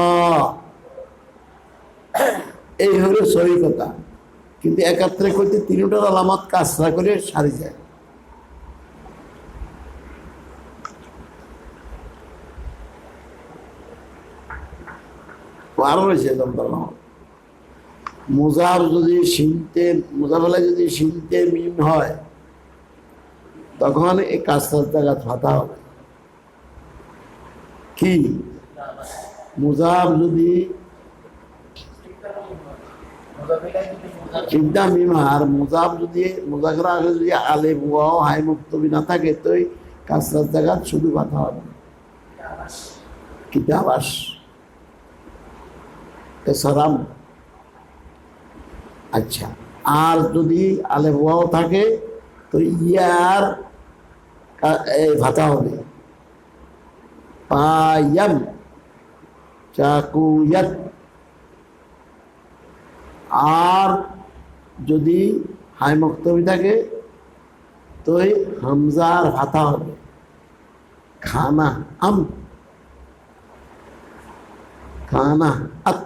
এই হলো সহি কথা, কিন্তু একাত্রে করতে তিনটার আলামত কাসরা করে সারি যায়। আরো রয়েছে মুজাফ যদি শিনতে মুজাফালা যদি শিনতে মিম হয় তখন এই কাসরার জায়গা ফাতা হবে। কি মুজাফ যদি চিন্তা মিম আর মুজাফ যদি মুজাফরা যদি আলিফ ওয়াও হাই মুক্তবি না থাকে তো কাসরার জায়গা শুধু ফাতা হবে। কিতাবাস সালাম। আচ্ছা, আর যদি আলিফ ওয়াও থাকে তো ইয়ার ভাতা হবে পায়াম চাকুয়াত, আর যদি হাই মুক্তবি থাকে তো হামজার ভাতা হবে খানা আম খানা আত।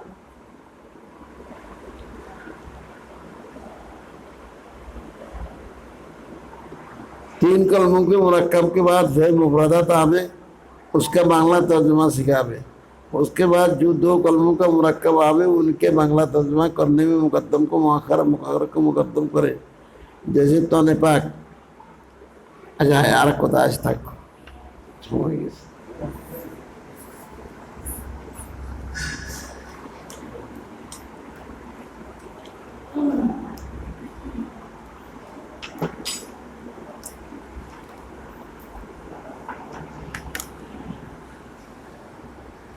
तीन कलमों के मुरक्कब के बाद फिर मुफरदात आवे, उसका बांग्ला तर्जुमा सिखावे, उसके बाद जो 2 कलमों का मुरक्कब आवे उनके बांग्ला तर्जुमा करने में मुकद्दम को मुअख्खर, मुअख्खर को मुकद्दम करे, जैसे तौने पाक। अच्छा यार कोताश तक